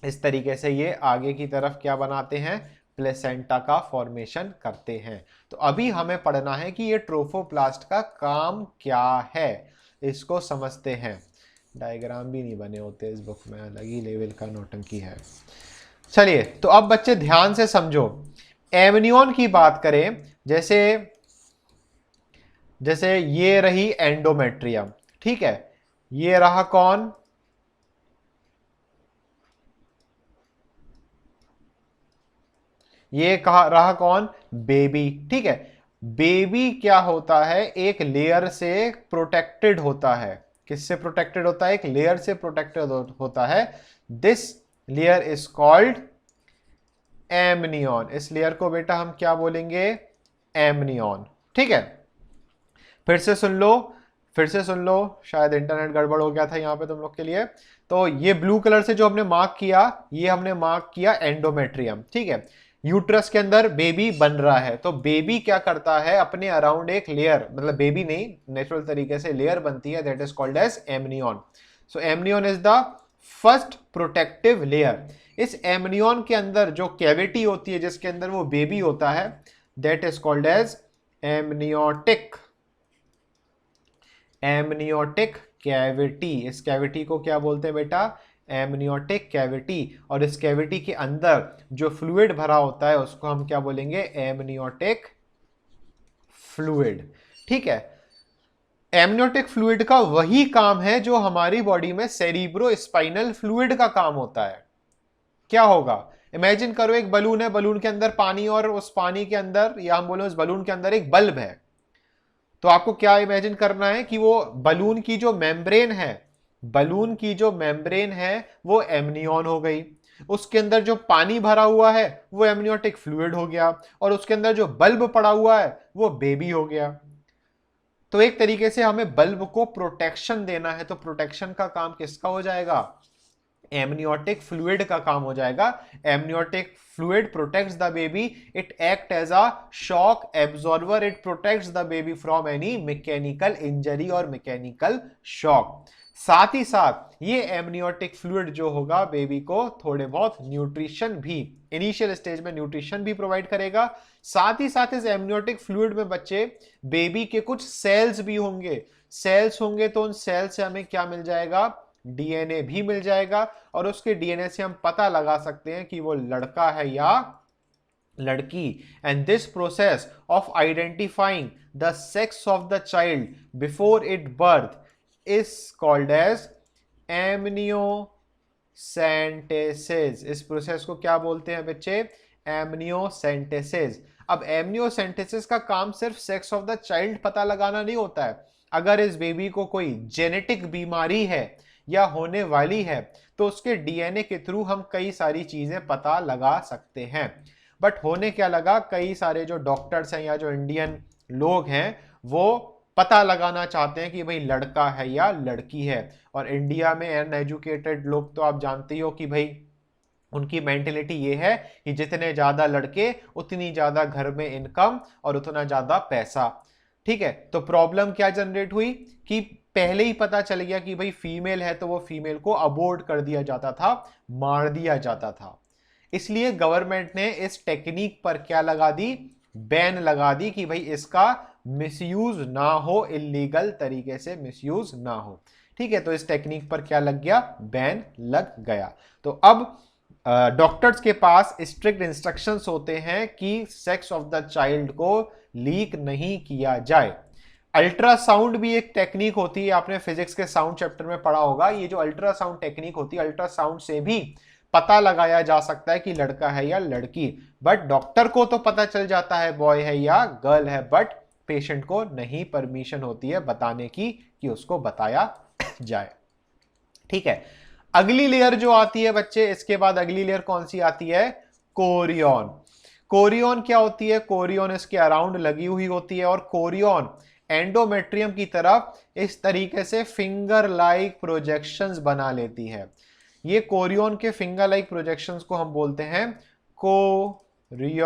इस तरीके से ये आगे की तरफ क्या बनाते हैं? प्लेसेंटा का फॉर्मेशन करते हैं। तो अभी हमें पढ़ना है कि ये ट्रोफोप्लास्ट का काम क्या है, इसको समझते हैं। डायग्राम भी नहीं बने होते इस बुक में, अलग ही लेवल का नौटंकी है। चलिए, तो अब बच्चे ध्यान से समझो। एमनियन की बात करें, जैसे जैसे ये रही एंडोमेट्रियम, ठीक है, ये रहा कौन? ये कहा रहा कौन? बेबी। ठीक है, बेबी क्या होता है? एक लेयर से प्रोटेक्टेड होता है। किससे प्रोटेक्टेड होता है? एक लेयर से प्रोटेक्टेड होता है। This layer is called amnion. इस लेयर को बेटा हम क्या बोलेंगे? एमनियन। ठीक है, फिर से सुन लो, फिर से सुन लो, शायद इंटरनेट गड़बड़ हो गया था यहां पे तुम लोग के लिए। तो ये ब्लू कलर से जो हमने मार्क किया, ये हमने मार्क किया एंडोमेट्रियम। ठीक है, यूट्रस के अंदर बेबी बन रहा है, तो बेबी क्या करता है? अपने अराउंड एक लेयर, मतलब बेबी नहीं, नेचुरल तरीके से लेयर बनती है, that is called as amnion. So amnion is the first protective layer. इस एमनियन के अंदर जो कैविटी होती है जिसके अंदर वो बेबी होता है, that is called as amniotic. Amniotic cavity. इस कैविटी को क्या बोलते हैं बेटा? Amniotic cavity. और इस कैविटी के अंदर जो फ्लूइड भरा होता है उसको हम क्या बोलेंगे? Amniotic fluid. ठीक है, एमनियोटिक फ्लूइड का वही काम है जो हमारी बॉडी में सेरिब्रो स्पाइनल फ्लूइड का काम होता है। क्या होगा? इमेजिन करो एक बलून है, बलून के अंदर पानी, और उस पानी के अंदर, या हम बोले उस बलून के अंदर एक बल्ब है। तो आपको क्या इमेजिन करना है कि वो बलून की जो मेम्ब्रेन है, बलून की जो मेम्ब्रेन है वो एमनियन हो गई, उसके अंदर जो पानी भरा हुआ है वो एमनियोटिक फ्लूइड हो गया, और उसके अंदर जो बल्ब पड़ा हुआ है वो बेबी हो गया। तो एक तरीके से हमें बल्ब को प्रोटेक्शन देना है, तो प्रोटेक्शन का काम किसका हो जाएगा? एमनियोटिक फ्लूइड का काम हो जाएगा। Amniotic fluid protects the baby, it act as a shock absorber, it protects the baby from any mechanical injury और मैकेनिकल शॉक। साथ ही साथ ये एमनियोटिक फ्लूइड जो होगा बेबी को थोड़े बहुत न्यूट्रिशन भी, इनिशियल स्टेज में न्यूट्रिशन भी प्रोवाइड करेगा। साथ ही साथ इस एमनियोटिक फ्लूइड में बच्चे बेबी के कुछ सेल्स भी होंगे। सेल्स होंगे तो उन सेल्स से हमें क्या मिल जाएगा? डीएनए भी मिल जाएगा, और उसके डीएनए से हम पता लगा सकते हैं कि वो लड़का है या लड़की। And this process of identifying the sex of the child before it birth is called as amniocentesis. इस प्रोसेस को क्या बोलते हैं बच्चे? एमनियोसेंटेसिस। अब एमनियोसेंटेसिस का काम सिर्फ सेक्स ऑफ द चाइल्ड पता लगाना नहीं होता है। अगर इस बेबी को कोई जेनेटिक बीमारी है या होने वाली है तो उसके डीएनए के थ्रू हम कई सारी चीजें पता लगा सकते हैं। बट होने क्या लगा, कई सारे जो डॉक्टर्स हैं या जो इंडियन लोग हैं वो पता लगाना चाहते हैं कि भाई लड़का है या लड़की है। और इंडिया में अनएजुकेटेड लोग तो आप जानते ही हो कि भाई उनकी मेंटेलिटी ये है कि जितने ज्यादा लड़के उतनी ज्यादा घर में इनकम और उतना ज्यादा पैसा। ठीक है, तो प्रॉब्लम क्या जनरेट हुई कि पहले ही पता चल गया कि भाई फीमेल है तो वो फीमेल को अबॉर्ट कर दिया जाता था, मार दिया जाता था। इसलिए गवर्नमेंट ने इस टेक्निक पर क्या लगा दी? बैन लगा दी कि भाई इसका मिसयूज ना हो, इलीगल तरीके से मिसयूज ना हो। ठीक है, तो इस टेक्निक पर क्या लग गया? बैन लग गया। तो अब डॉक्टर्स के पास स्ट्रिक्ट इंस्ट्रक्शंस होते हैं कि सेक्स ऑफ द चाइल्ड को लीक नहीं किया जाए। अल्ट्रासाउंड भी एक टेक्निक होती है, आपने फिजिक्स के साउंड चैप्टर में पढ़ा होगा। ये जो अल्ट्रासाउंड टेक्निक होती है, अल्ट्रासाउंड से भी पता लगाया जा सकता है कि लड़का है या लड़की, बट डॉक्टर को तो पता चल जाता है बॉय है या गर्ल है, बट पेशेंट को नहीं परमिशन होती है बताने की कि उसको बताया जाए। ठीक है, अगली लेयर जो आती है बच्चे, इसके बाद अगली लेयर कौन सी आती है? कोरियन। कोरियन क्या होती है? कोरियन इसके अराउंड लगी हुई होती है, और कोरियन एंडोमेट्रियम की तरफ इस तरीके से फिंगर लाइक प्रोजेक्शंस बना लेती है। ये कोरियन के फिंगर लाइक प्रोजेक्शंस को हम बोलते हैं कोरियोनिक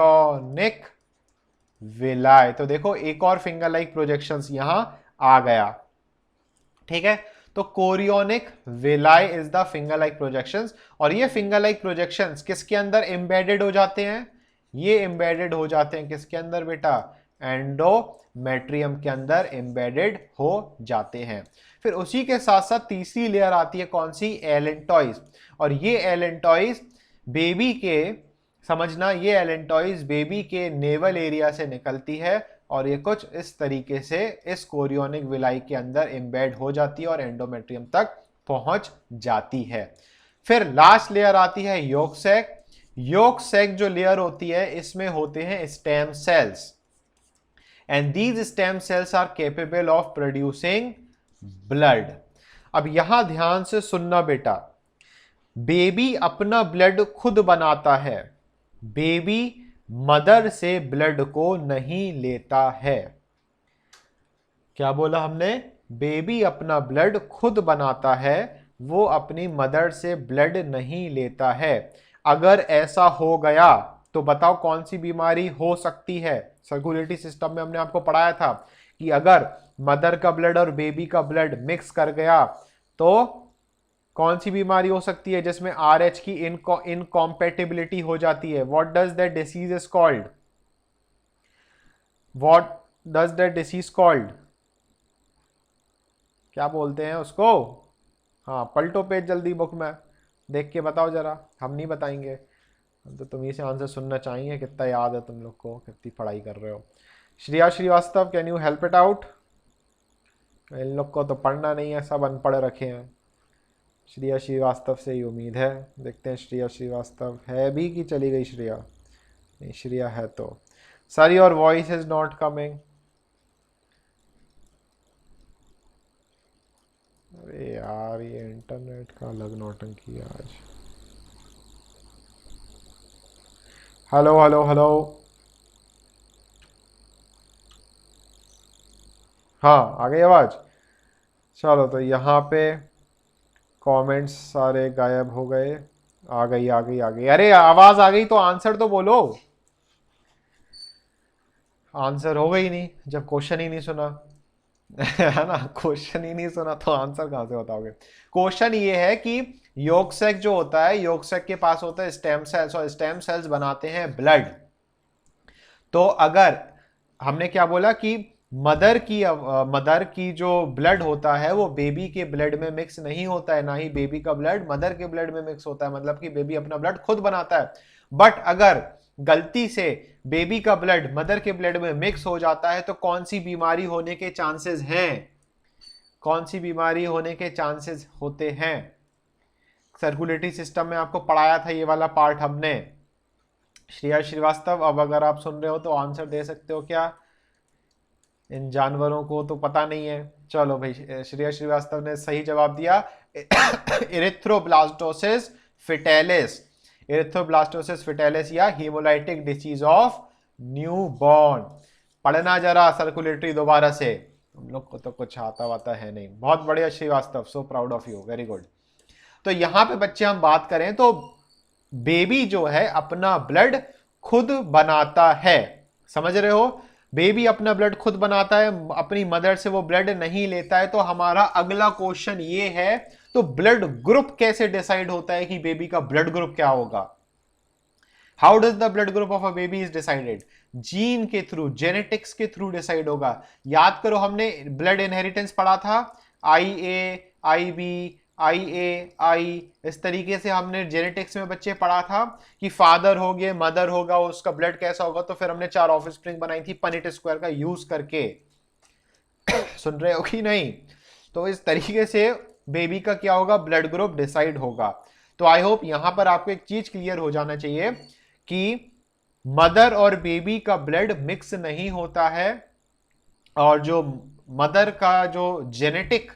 विलाय। तो देखो एक और फिंगर लाइक प्रोजेक्शंस यहां आ गया। ठीक है, तो chorionic विलाय is the finger like projections, और ये फिंगर लाइक प्रोजेक्शंस किसके अंदर एम्बेडेड हो जाते हैं? ये एम्बेडेड हो जाते हैं किसके अंदर बेटा? एंडोमेट्रियम के अंदर एम्बेडेड हो जाते हैं। फिर उसी के साथ साथ तीसरी लेयर आती है कौन सी? एलेंटॉइज। और ये एलेंटॉइज बेबी के, समझना, ये एलेंटॉइज बेबी के नेवल एरिया से निकलती है, और ये कुछ इस तरीके से इस कोरियोनिक विलाई के अंदर एम्बेड हो जाती है और एंडोमेट्रियम तक पहुंच जाती है। फिर लास्ट लेयर आती है योक सैक। योक सैक जो लेयर होती है, इसमें होते हैं stem cells, and these stem cells are capable of producing blood. अब यहां ध्यान से सुनना बेटा, बेबी अपना ब्लड खुद बनाता है, बेबी मदर से ब्लड को नहीं लेता है। क्या बोला हमने? बेबी अपना ब्लड खुद बनाता है, वो अपनी मदर से ब्लड नहीं लेता है। अगर ऐसा हो गया तो बताओ कौन सी बीमारी हो सकती है? सर्कुलेटरी सिस्टम में हमने आपको पढ़ाया था कि अगर मदर का ब्लड और बेबी का ब्लड मिक्स कर गया तो कौन सी बीमारी हो सकती है जिसमें RH की इनकॉम्पेटिबिलिटी हो जाती है? What does that disease is called? What does that disease called? क्या बोलते हैं उसको? हाँ, पलटो पेज जल्दी बुक में, देख के बताओ जरा, हम नहीं बताएंगे, हम तो तुम्ही से आंसर सुनना चाहिए। कितना याद है तुम लोग को, कितनी पढ़ाई कर रहे हो? Shreya Srivastava, can you help it out? इन लोग को तो पढ़ना नहीं है, सब अनपढ़ रखे हैं। श्रेया श्रीवास्तव से ही उम्मीद है। देखते हैं श्रेया श्रीवास्तव है भी कि चली गई श्रेया? नहीं, श्रेया है तो। Sir your voice is not coming. अरे यार, ये इंटरनेट का अलग नौटंकी है आज। हेलो हेलो हेलो, हाँ आ गई आवाज? चलो, तो यहाँ पे कमेंट्स सारे गायब हो गए। आ गई आ गई आ गई, अरे आवाज आ गई तो आंसर तो बोलो। आंसर हो गई नहीं जब क्वेश्चन ही नहीं सुना है ना? क्वेश्चन ही नहीं सुना तो आंसर कहां से बताओगे? क्वेश्चन ये है कि योक सैक जो होता है, योक सैक के पास होता है स्टेम सेल्स, और स्टेम सेल्स बनाते हैं ब्लड। तो अगर हमने क्या बोला कि मदर की जो ब्लड होता है वो बेबी के ब्लड में मिक्स नहीं होता है, ना ही बेबी का ब्लड मदर के ब्लड में मिक्स होता है, मतलब कि बेबी अपना ब्लड खुद बनाता है। बट अगर गलती से बेबी का ब्लड मदर के ब्लड में मिक्स हो जाता है तो कौन सी बीमारी होने के चांसेस हैं? कौन सी बीमारी होने के चांसेस होते हैं? सर्कुलेटरी सिस्टम में आपको पढ़ाया था ये वाला पार्ट हमने। श्रेया श्रीवास्तव, अब अगर आप सुन रहे हो तो आंसर दे सकते हो क्या? इन जानवरों को तो पता नहीं है। चलो भाई, श्रेया श्रीवास्तव ने सही जवाब दिया, इरिथ्रोब्लास्टोसिस फिटेलिस। इरिथ्रोब्लास्टोसिस फिटेलिस या हीमोलाइटिक डिसीज ऑफ न्यूबॉर्न। पढ़ना जरा सर्कुलेटरी दोबारा से, तुम लोग को तो कुछ आता वाता है नहीं। बहुत बढ़िया Srivastava, so proud of you, very good. तो यहां पे बच्चे हम बात करें तो बेबी जो है अपना ब्लड खुद बनाता है, समझ रहे हो? बेबी अपना ब्लड खुद बनाता है, अपनी मदर से वो ब्लड नहीं लेता है। तो हमारा अगला क्वेश्चन ये है, तो ब्लड ग्रुप कैसे डिसाइड होता है कि बेबी का ब्लड ग्रुप क्या होगा? How does the blood group of a baby is decided? Gene के थ्रू, जेनेटिक्स के थ्रू डिसाइड होगा। याद करो, हमने ब्लड इनहेरिटेंस पढ़ा था, IA, IB, आई, इस तरीके से हमने जेनेटिक्स में बच्चे पढ़ा था कि फादर हो गए, मदर होगा, उसका ब्लड कैसा होगा, तो फिर हमने 4 ऑफस्प्रिंग बनाई थी पनेट स्क्वायर का यूज करके। सुन रहे हो कि नहीं? तो इस तरीके से बेबी का क्या होगा, ब्लड ग्रुप डिसाइड होगा। तो आई होप यहां पर आपको एक चीज क्लियर हो जाना चाहिए कि मदर और बेबी का ब्लड मिक्स नहीं होता है, और जो मदर का जो जेनेटिक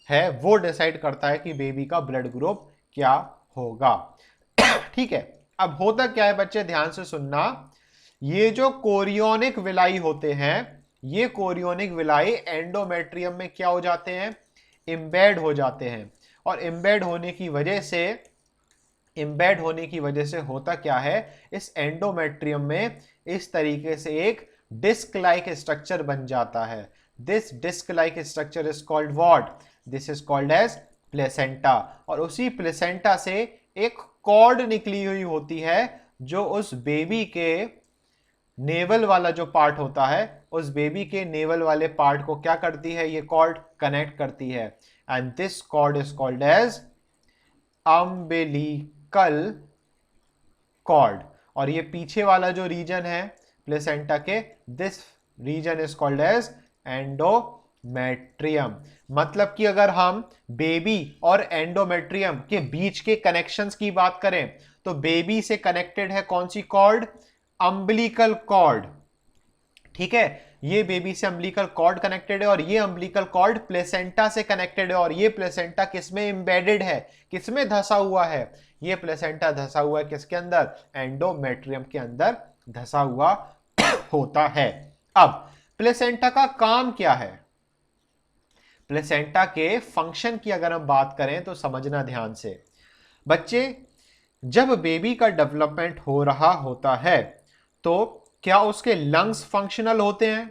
है वो डिसाइड करता है कि बेबी का ब्लड ग्रुप क्या होगा। ठीक है, अब होता क्या है बच्चे, ध्यान से सुनना। ये जो कोरियोनिक विलाई होते हैं, ये कोरियोनिक विलाई एंडोमेट्रियम में क्या हो जाते हैं, इम्बेड हो जाते हैं। और इम्बेड होने की वजह से होता क्या है, इस एंडोमेट्रियम में इस तरीके से एक डिस्क लाइक स्ट्रक्चर बन जाता है। This disc like structure is called what, this is called as placenta. और उसी प्लेसेंटा से एक कॉर्ड निकली हुई होती है जो उस बेबी के नेवल वाला जो पार्ट होता है, उस बेबी के नेवल वाले पार्ट को क्या करती है, ये कॉर्ड कनेक्ट करती है। And this cord is called as umbilical cord. और ये पीछे वाला जो रीजन है प्लेसेंटा के, this region is called as endometrium. मतलब कि अगर हम बेबी और एंडोमेट्रियम के बीच के कनेक्शंस की बात करें, तो बेबी से कनेक्टेड है कौन सी कॉर्ड, अम्बिलिकल कॉर्ड। ठीक है, ये बेबी से अम्बिलिकल कॉर्ड कनेक्टेड है, और ये अम्बिलिकल कॉर्ड प्लेसेंटा से कनेक्टेड है। और ये प्लेसेंटा किसमें एम्बेडेड है, किसमें धसा हुआ है, ये प्लेसेंटा धसा हुआ है किसके अंदर, एंडोमेट्रियम के अंदर धसा हुआ होता है। अब प्लेसेंटा का काम क्या है, प्लेसेंटा के फंक्शन की अगर हम बात करें तो समझना ध्यान से बच्चे। जब बेबी का डेवलपमेंट हो रहा होता है तो क्या उसके लंग्स फंक्शनल होते हैं,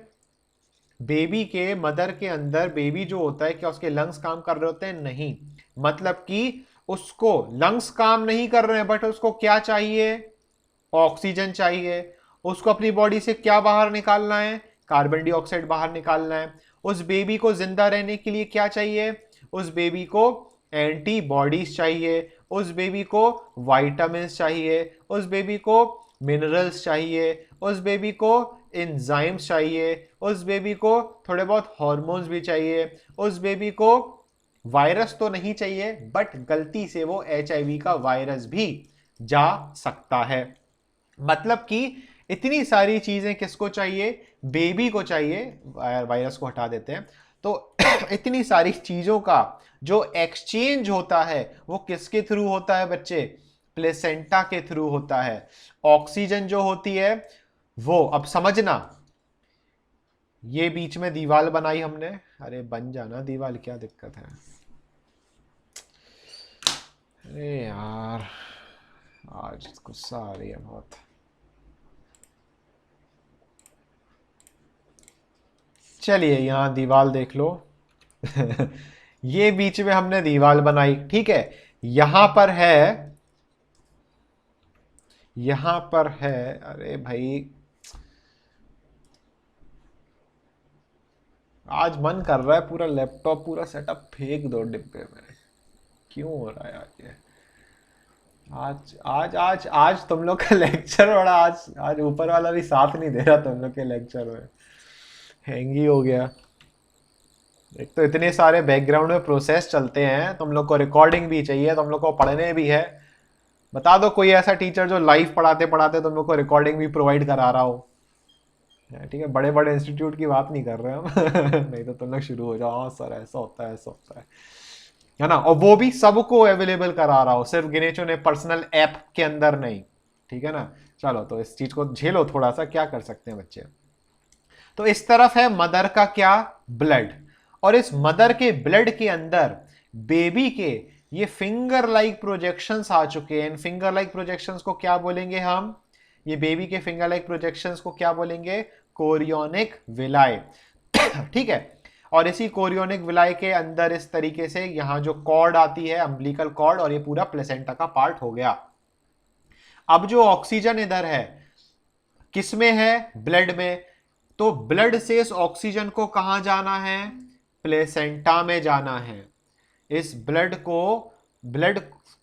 बेबी के मदर के अंदर बेबी जो होता है क्या उसके लंग्स काम कर रहे होते हैं, नहीं। मतलब कि उसको लंग्स काम नहीं कर रहे हैं, बट उसको क्या चाहिए, ऑक्सीजन चाहिए। उसको अपनी बॉडी से क्या बाहर निकालना है, कार्बन डाइऑक्साइड बाहर निकालना है। उस बेबी को जिंदा रहने के लिए क्या चाहिए, उस बेबी को एंटीबॉडीज चाहिए, उस बेबी को वाइटामिन चाहिए, उस बेबी को मिनरल्स चाहिए, उस बेबी को एंजाइम्स चाहिए, उस बेबी को थोड़े बहुत हार्मोन्स भी चाहिए, उस बेबी को वायरस तो नहीं चाहिए, बट गलती से वो HIV का वायरस भी जा सकता है। मतलब कि इतनी सारी चीजें किसको चाहिए, बेबी को चाहिए, वायरस को हटा देते हैं। तो इतनी सारी चीजों का जो एक्सचेंज होता है वो किसके थ्रू होता है बच्चे, प्लेसेंटा के थ्रू होता है। ऑक्सीजन जो होती है वो, अब समझना, ये बीच में दीवार बनाई हमने, अरे बन जाना दीवार, क्या दिक्कत है, अरे यार आज गुस्सा आ रही है बहुत। चलिए यहां दीवार देख लो। ये बीच में हमने दीवार बनाई, ठीक है। यहां पर है, यहां पर है, अरे भाई आज मन कर रहा है पूरा लैपटॉप पूरा सेटअप फेंक दो डिब्बे में, क्यों हो रहा है आज ये, आज आज आज आज तुम लोग का लेक्चर बड़ा, आज आज ऊपर वाला भी साथ नहीं दे रहा तुम लोग के लेक्चर में, हैंग ही हो गया। एक तो इतने सारे बैकग्राउंड में प्रोसेस चलते हैं, तुम लोग को रिकॉर्डिंग भी चाहिए, तुम लोग को पढ़ने भी है। बता दो कोई ऐसा टीचर जो लाइव पढ़ाते पढ़ाते तुम लोग को रिकॉर्डिंग भी प्रोवाइड करा रहा हो। ठीक है, बड़े बड़े इंस्टीट्यूट की बात नहीं कर रहे हम। नहीं तो तुम लोग शुरू हो जाओ, हाँ सर ऐसा होता है, ऐसा होता है ना। और वो भी सबको अवेलेबल करा रहा हो, सिर्फ गिने चुने पर्सनल ऐप के अंदर नहीं, ठीक है ना। चलो तो इस चीज को झेलो थोड़ा सा, क्या कर सकते हैं बच्चे। तो इस तरफ है मदर का क्या, ब्लड, और इस मदर के ब्लड के अंदर बेबी के ये फिंगर लाइक प्रोजेक्शंस आ चुके हैं। इन फिंगर लाइक प्रोजेक्शंस को क्या बोलेंगे हम, ये बेबी के फिंगर लाइक प्रोजेक्शंस को क्या बोलेंगे, कोरियोनिक विलाई। ठीक है, और इसी कोरियोनिक विलाई के अंदर इस तरीके से यहां जो कॉर्ड आती है, अम्बिलिकल कॉर्ड, और ये पूरा प्लेसेंटा का पार्ट हो गया। अब जो ऑक्सीजन इधर है किसमें है, ब्लड में, तो ब्लड से इस ऑक्सीजन को कहां जाना है, प्लेसेंटा में जाना है। इस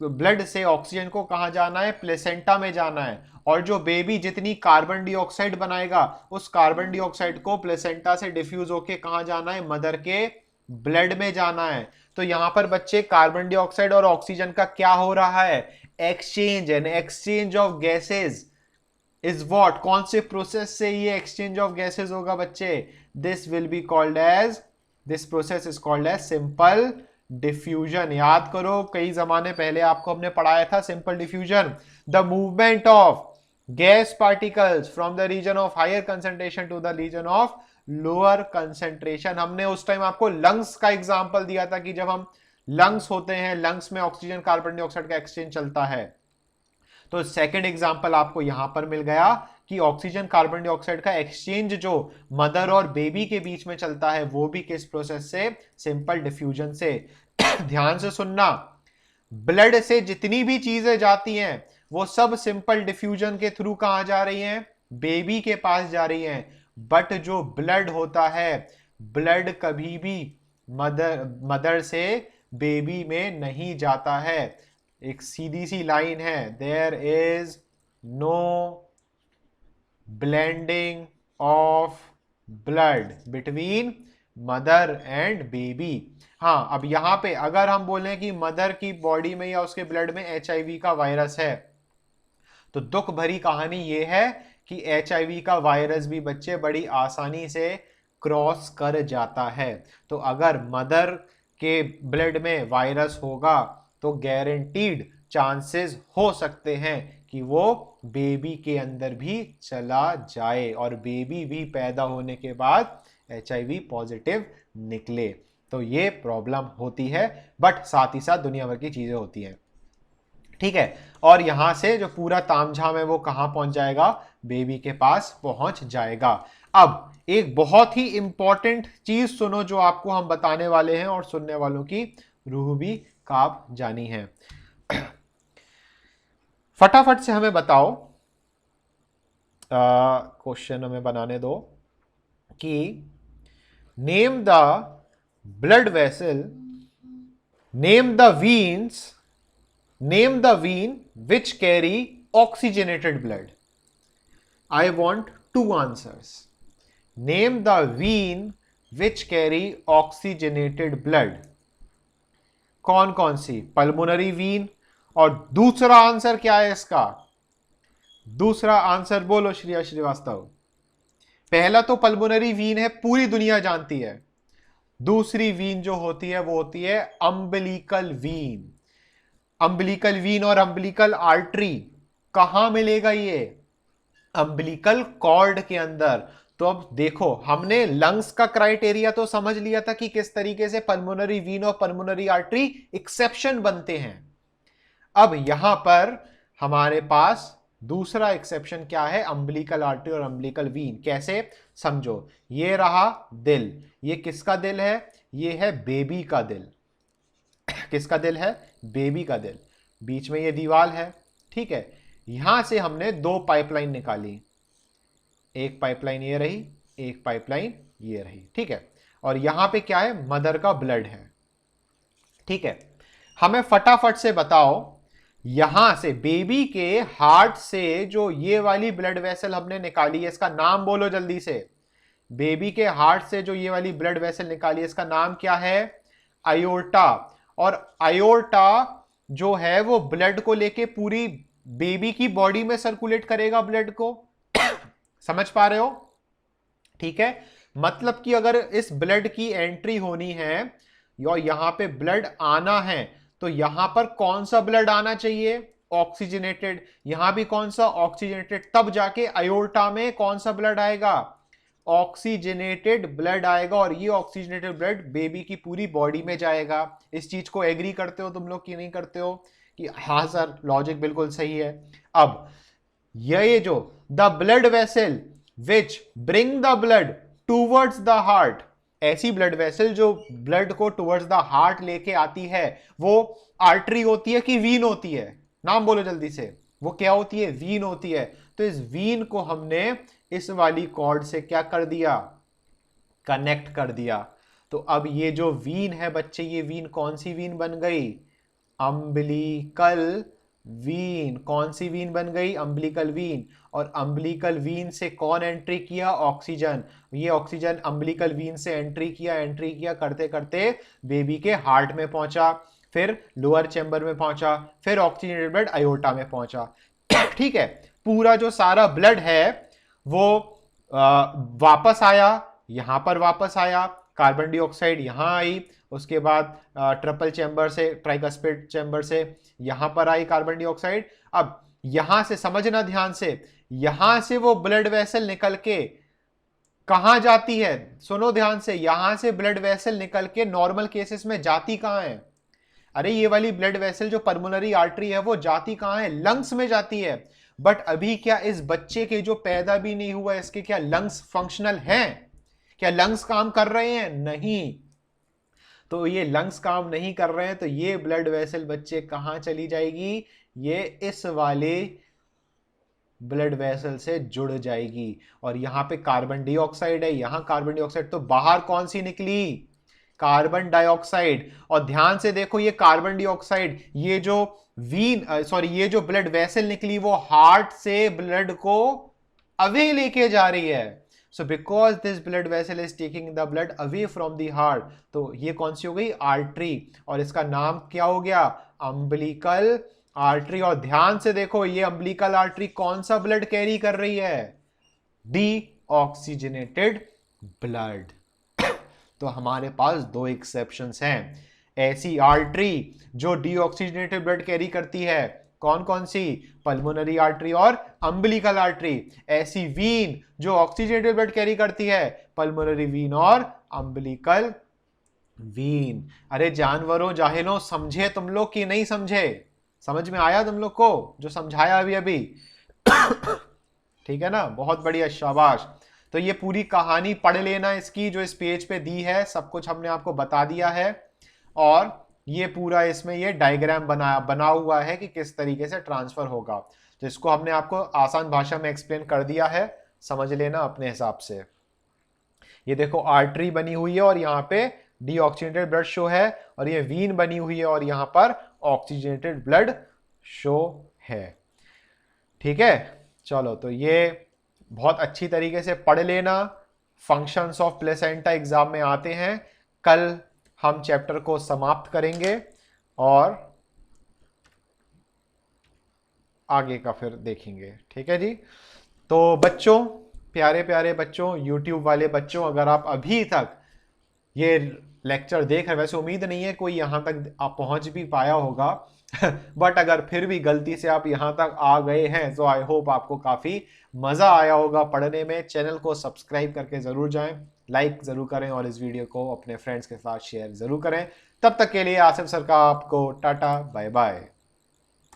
ब्लड से ऑक्सीजन को कहां जाना है? प्लेसेंटा में जाना है। और जो बेबी जितनी कार्बन डाइऑक्साइड बनाएगा उस कार्बन डाइऑक्साइड को प्लेसेंटा से डिफ्यूज होके कहां जाना है? मदर के ब्लड में जाना है। तो यहां पर बच्चे कार्बन डाइऑक्साइड और ऑक्सीजन का क्या हो रहा है? Exchange. An exchange of gases is what? कौन से प्रोसेस से ये एक्सचेंज ऑफ गैसेज होगा बच्चे? This will be called as, this process is called as simple diffusion. याद करो, कई जमाने पहले आपको हमने पढ़ाया था simple diffusion. The movement of gas particles from the region of higher concentration to the region of lower concentration. हमने उस टाइम आपको लंग्स का एग्जांपल दिया था कि जब हम लंग्स होते हैं, लंग्स में ऑक्सीजन कार्बन डाइऑक्साइड का एक्सचेंज चलता है। तो सेकंड एग्जांपल आपको यहां पर मिल गया कि ऑक्सीजन कार्बन डाइऑक्साइड का एक्सचेंज जो मदर और बेबी के बीच में चलता है वो भी किस प्रोसेस से? सिंपल डिफ्यूजन से। ध्यान से सुनना, ब्लड से जितनी भी चीजें जाती हैं वो सब सिंपल डिफ्यूजन के थ्रू कहां जा रही हैं? बेबी के पास जा रही हैं। बट जो ब्लड होता है, ब्लड कभी भी मदर से बेबी में नहीं जाता है। एक सीधी सी लाइन है, there is no blending of blood between mother and baby. हाँ, अब यहां पे अगर हम बोलें कि मदर की बॉडी में या उसके ब्लड में HIV का वायरस है, तो दुख भरी कहानी यह है कि HIV का वायरस भी बच्चे बड़ी आसानी से क्रॉस कर जाता है। तो अगर मदर के ब्लड में वायरस होगा तो गारंटीड चांसेस हो सकते हैं कि वो बेबी के अंदर भी चला जाए और बेबी भी पैदा होने के बाद HIV पॉजिटिव निकले। तो ये प्रॉब्लम होती है, बट साथ ही साथ दुनिया भर की चीजें होती हैं। ठीक है, और यहां से जो पूरा तामझाम है वो कहां पहुंच जाएगा? बेबी के पास पहुंच जाएगा। अब एक बहुत ही इंपॉर्टेंट चीज सुनो जो आपको हम बताने वाले हैं और सुनने वालों की रूह भी कांप जानी है। फटाफट से हमें बताओ, क्वेश्चन हमें बनाने दो कि name the blood vessel, name the veins, name the vein which carry oxygenated blood. I want two answers. Name the vein which carry oxygenated blood. कौन कौन सी? Pulmonary Wien. और दूसरा आंसर क्या है इसका? दूसरा आंसर बोलो श्रेया श्रीवास्तव। पहला तो पल्मोनरी वीन है, पूरी दुनिया जानती है। दूसरी वीन जो होती है वो होती है अम्बिलिकल वीन। अम्बिलिकल वीन और अम्बिलिकल आर्टरी कहां मिलेगा? ये अम्बिलिकल कॉर्ड के अंदर। तो अब देखो, हमने लंग्स का क्राइटेरिया तो समझ लिया था कि किस तरीके से पल्मोनरी वीन और पल्मोनरी आर्टरी एक्सेप्शन बनते हैं। अब यहां पर हमारे पास दूसरा एक्सेप्शन क्या है? अम्बिलिकल आर्टरी और अम्बिलिकल वीन। कैसे? समझो, ये रहा दिल। ये किसका दिल है? ये है बेबी का दिल। किसका दिल है? बेबी का दिल। बीच में ये दीवार है, ठीक है। यहां से हमने दो पाइपलाइन निकाली, एक पाइपलाइन ये रही, एक पाइपलाइन ये रही, ठीक है। और यहां पे क्या है? मदर का ब्लड है, ठीक है। हमें फटाफट से बताओ, यहां से बेबी के हार्ट से जो ये वाली ब्लड वेसल हमने निकाली है, इसका नाम बोलो जल्दी से। बेबी के हार्ट से जो ये वाली ब्लड वेसल निकाली है, इसका नाम क्या है? आयोर्टा। और आयोर्टा जो है वो ब्लड को लेके पूरी बेबी की बॉडी में सर्कुलेट करेगा ब्लड को। समझ पा रहे हो? ठीक है, मतलब कि अगर इस ब्लड की एंट्री होनी है और यहां पे ब्लड आना है, तो यहां पर कौन सा ब्लड आना चाहिए? ऑक्सीजनेटेड। यहां भी कौन सा? ऑक्सीजनेटेड। तब जाके आयोर्टा में कौन सा ब्लड आएगा? ऑक्सीजनेटेड ब्लड आएगा। और ये ऑक्सीजनेटेड ब्लड बेबी की पूरी बॉडी में जाएगा। इस चीज को एग्री करते हो तुम लोग कि नहीं करते हो? कि हाँ सर, लॉजिक बिल्कुल सही है। अब ये जो the blood vessel which bring the blood towards the heart, ऐसी ब्लड वेसल जो ब्लड को टूवर्ड्स द हार्ट लेके आती है, वो आर्टरी होती है कि वीन होती है? नाम बोलो जल्दी से। वो क्या होती है? वीन होती है। तो इस वीन को हमने इस वाली कॉर्ड से क्या कर दिया? कनेक्ट कर दिया। तो अब ये जो वीन है बच्चे, ये वीन कौन सी वीन बन गई? Umbilical vein. कौन सी वीन बन गई? Umbilical vein. और अम्बिलिकल वीन से कौन एंट्री किया? ऑक्सीजन। ये ऑक्सीजन अम्बिलिकल वीन से एंट्री किया करते करते बेबी के हार्ट में पहुंचा, फिर लोअर चैम्बर में पहुंचा, फिर ऑक्सीजनेटेड ब्लड अयोटा में पहुंचा। ठीक है, पूरा जो सारा ब्लड है वो वापस आया, यहां पर वापस आया, कार्बन डाइऑक्साइड यहां आई, उसके बाद ट्रिपल चैम्बर से, ट्राइकस्पिड चैम्बर से यहां पर आई कार्बन डाइऑक्साइड। अब यहां से समझना ध्यान से, यहां से वो ब्लड वेसल निकल के कहां जाती है? सुनो ध्यान से, यहां से ब्लड वेसल निकल के नॉर्मल केसेस में जाती कहां है? अरे ये वाली ब्लड वेसल जो पल्मोनरी आर्टरी है वो जाती कहां है? लंग्स में जाती है। बट अभी क्या इस बच्चे के जो पैदा भी नहीं हुआ, इसके क्या लंग्स फंक्शनल हैं? क्या लंग्स काम कर रहे हैं? नहीं। तो ये लंग्स काम नहीं कर रहे हैं, तो ये ब्लड वेसल बच्चे कहां चली जाएगी? ये इस वाले ब्लड वेसल से जुड़ जाएगी। और यहां पे कार्बन डाइऑक्साइड है, यहां कार्बन डाइऑक्साइड, तो बाहर कौन सी निकली? Carbon dioxide. और ध्यान से देखो, ये कार्बन डाइऑक्साइड, ये जो ये जो ब्लड वेसल निकली वो हार्ट से ब्लड को अवे लेके जा रही है। So because this blood vessel is taking the blood away from the heart, तो ये कौन सी हो गई? आर्टरी। और इसका नाम क्या हो गया? Umbilical artery. और ध्यान से देखो, ये अम्बिलिकल आर्टरी कौन सा ब्लड कैरी कर रही है? Deoxygenated blood. तो हमारे पास दो एक्सेप्शंस हैं। ऐसी आर्टरी जो डीऑक्सीजनेटेड ब्लड कैरी करती है, कौन कौन सी? पल्मोनरी आर्टरी और अम्बिलिकल आर्टरी। ऐसी वीन जो ऑक्सीजनेटेड ब्लड कैरी करती है, पल्मोनरी वीन और अम्बिलिकल वीन। अरे जानवरों, जाहिलों, समझे तुम लोग कि नहीं समझे? समझ में आया तुम लोग को जो समझाया अभी अभी? ठीक है ना, बहुत बढ़िया, शाबाश। तो ये पूरी कहानी पढ़ लेना इसकी, जो इस पेज पे दी है, सब कुछ हमने आपको बता दिया है। और ये पूरा इसमें ये डायग्राम बना हुआ है कि किस तरीके से ट्रांसफर होगा। तो इसको हमने आपको आसान भाषा में एक्सप्लेन कर दिया है, समझ लेना अपने हिसाब से। ये देखो आर्टरी बनी हुई है और यहाँ पे डीऑक्सीजनेटेड ब्लड शो है, और ये वीन बनी हुई है और यहाँ पर ऑक्सीजनेटेड ब्लड शो है। ठीक है, चलो, तो ये बहुत अच्छी तरीके से पढ़ लेना। फंक्शंस ऑफ प्लेसेंटा एग्जाम में आते हैं। कल हम चैप्टर को समाप्त करेंगे और आगे का फिर देखेंगे। ठीक है जी। तो बच्चों, प्यारे प्यारे बच्चों, YouTube वाले बच्चों, अगर आप अभी तक ये लेक्चर देख रहे, वैसे उम्मीद नहीं है कोई यहाँ तक आप पहुंच भी पाया होगा बट अगर फिर भी गलती से आप यहाँ तक आ गए हैं तो आई होप आपको काफी मजा आया होगा पढ़ने में। चैनल को सब्सक्राइब करके जरूर जाएं, लाइक जरूर करें और इस वीडियो को अपने फ्रेंड्स के साथ शेयर जरूर करें। तब तक के लिए आसिफ सर का आपको टाटा बाय बाय।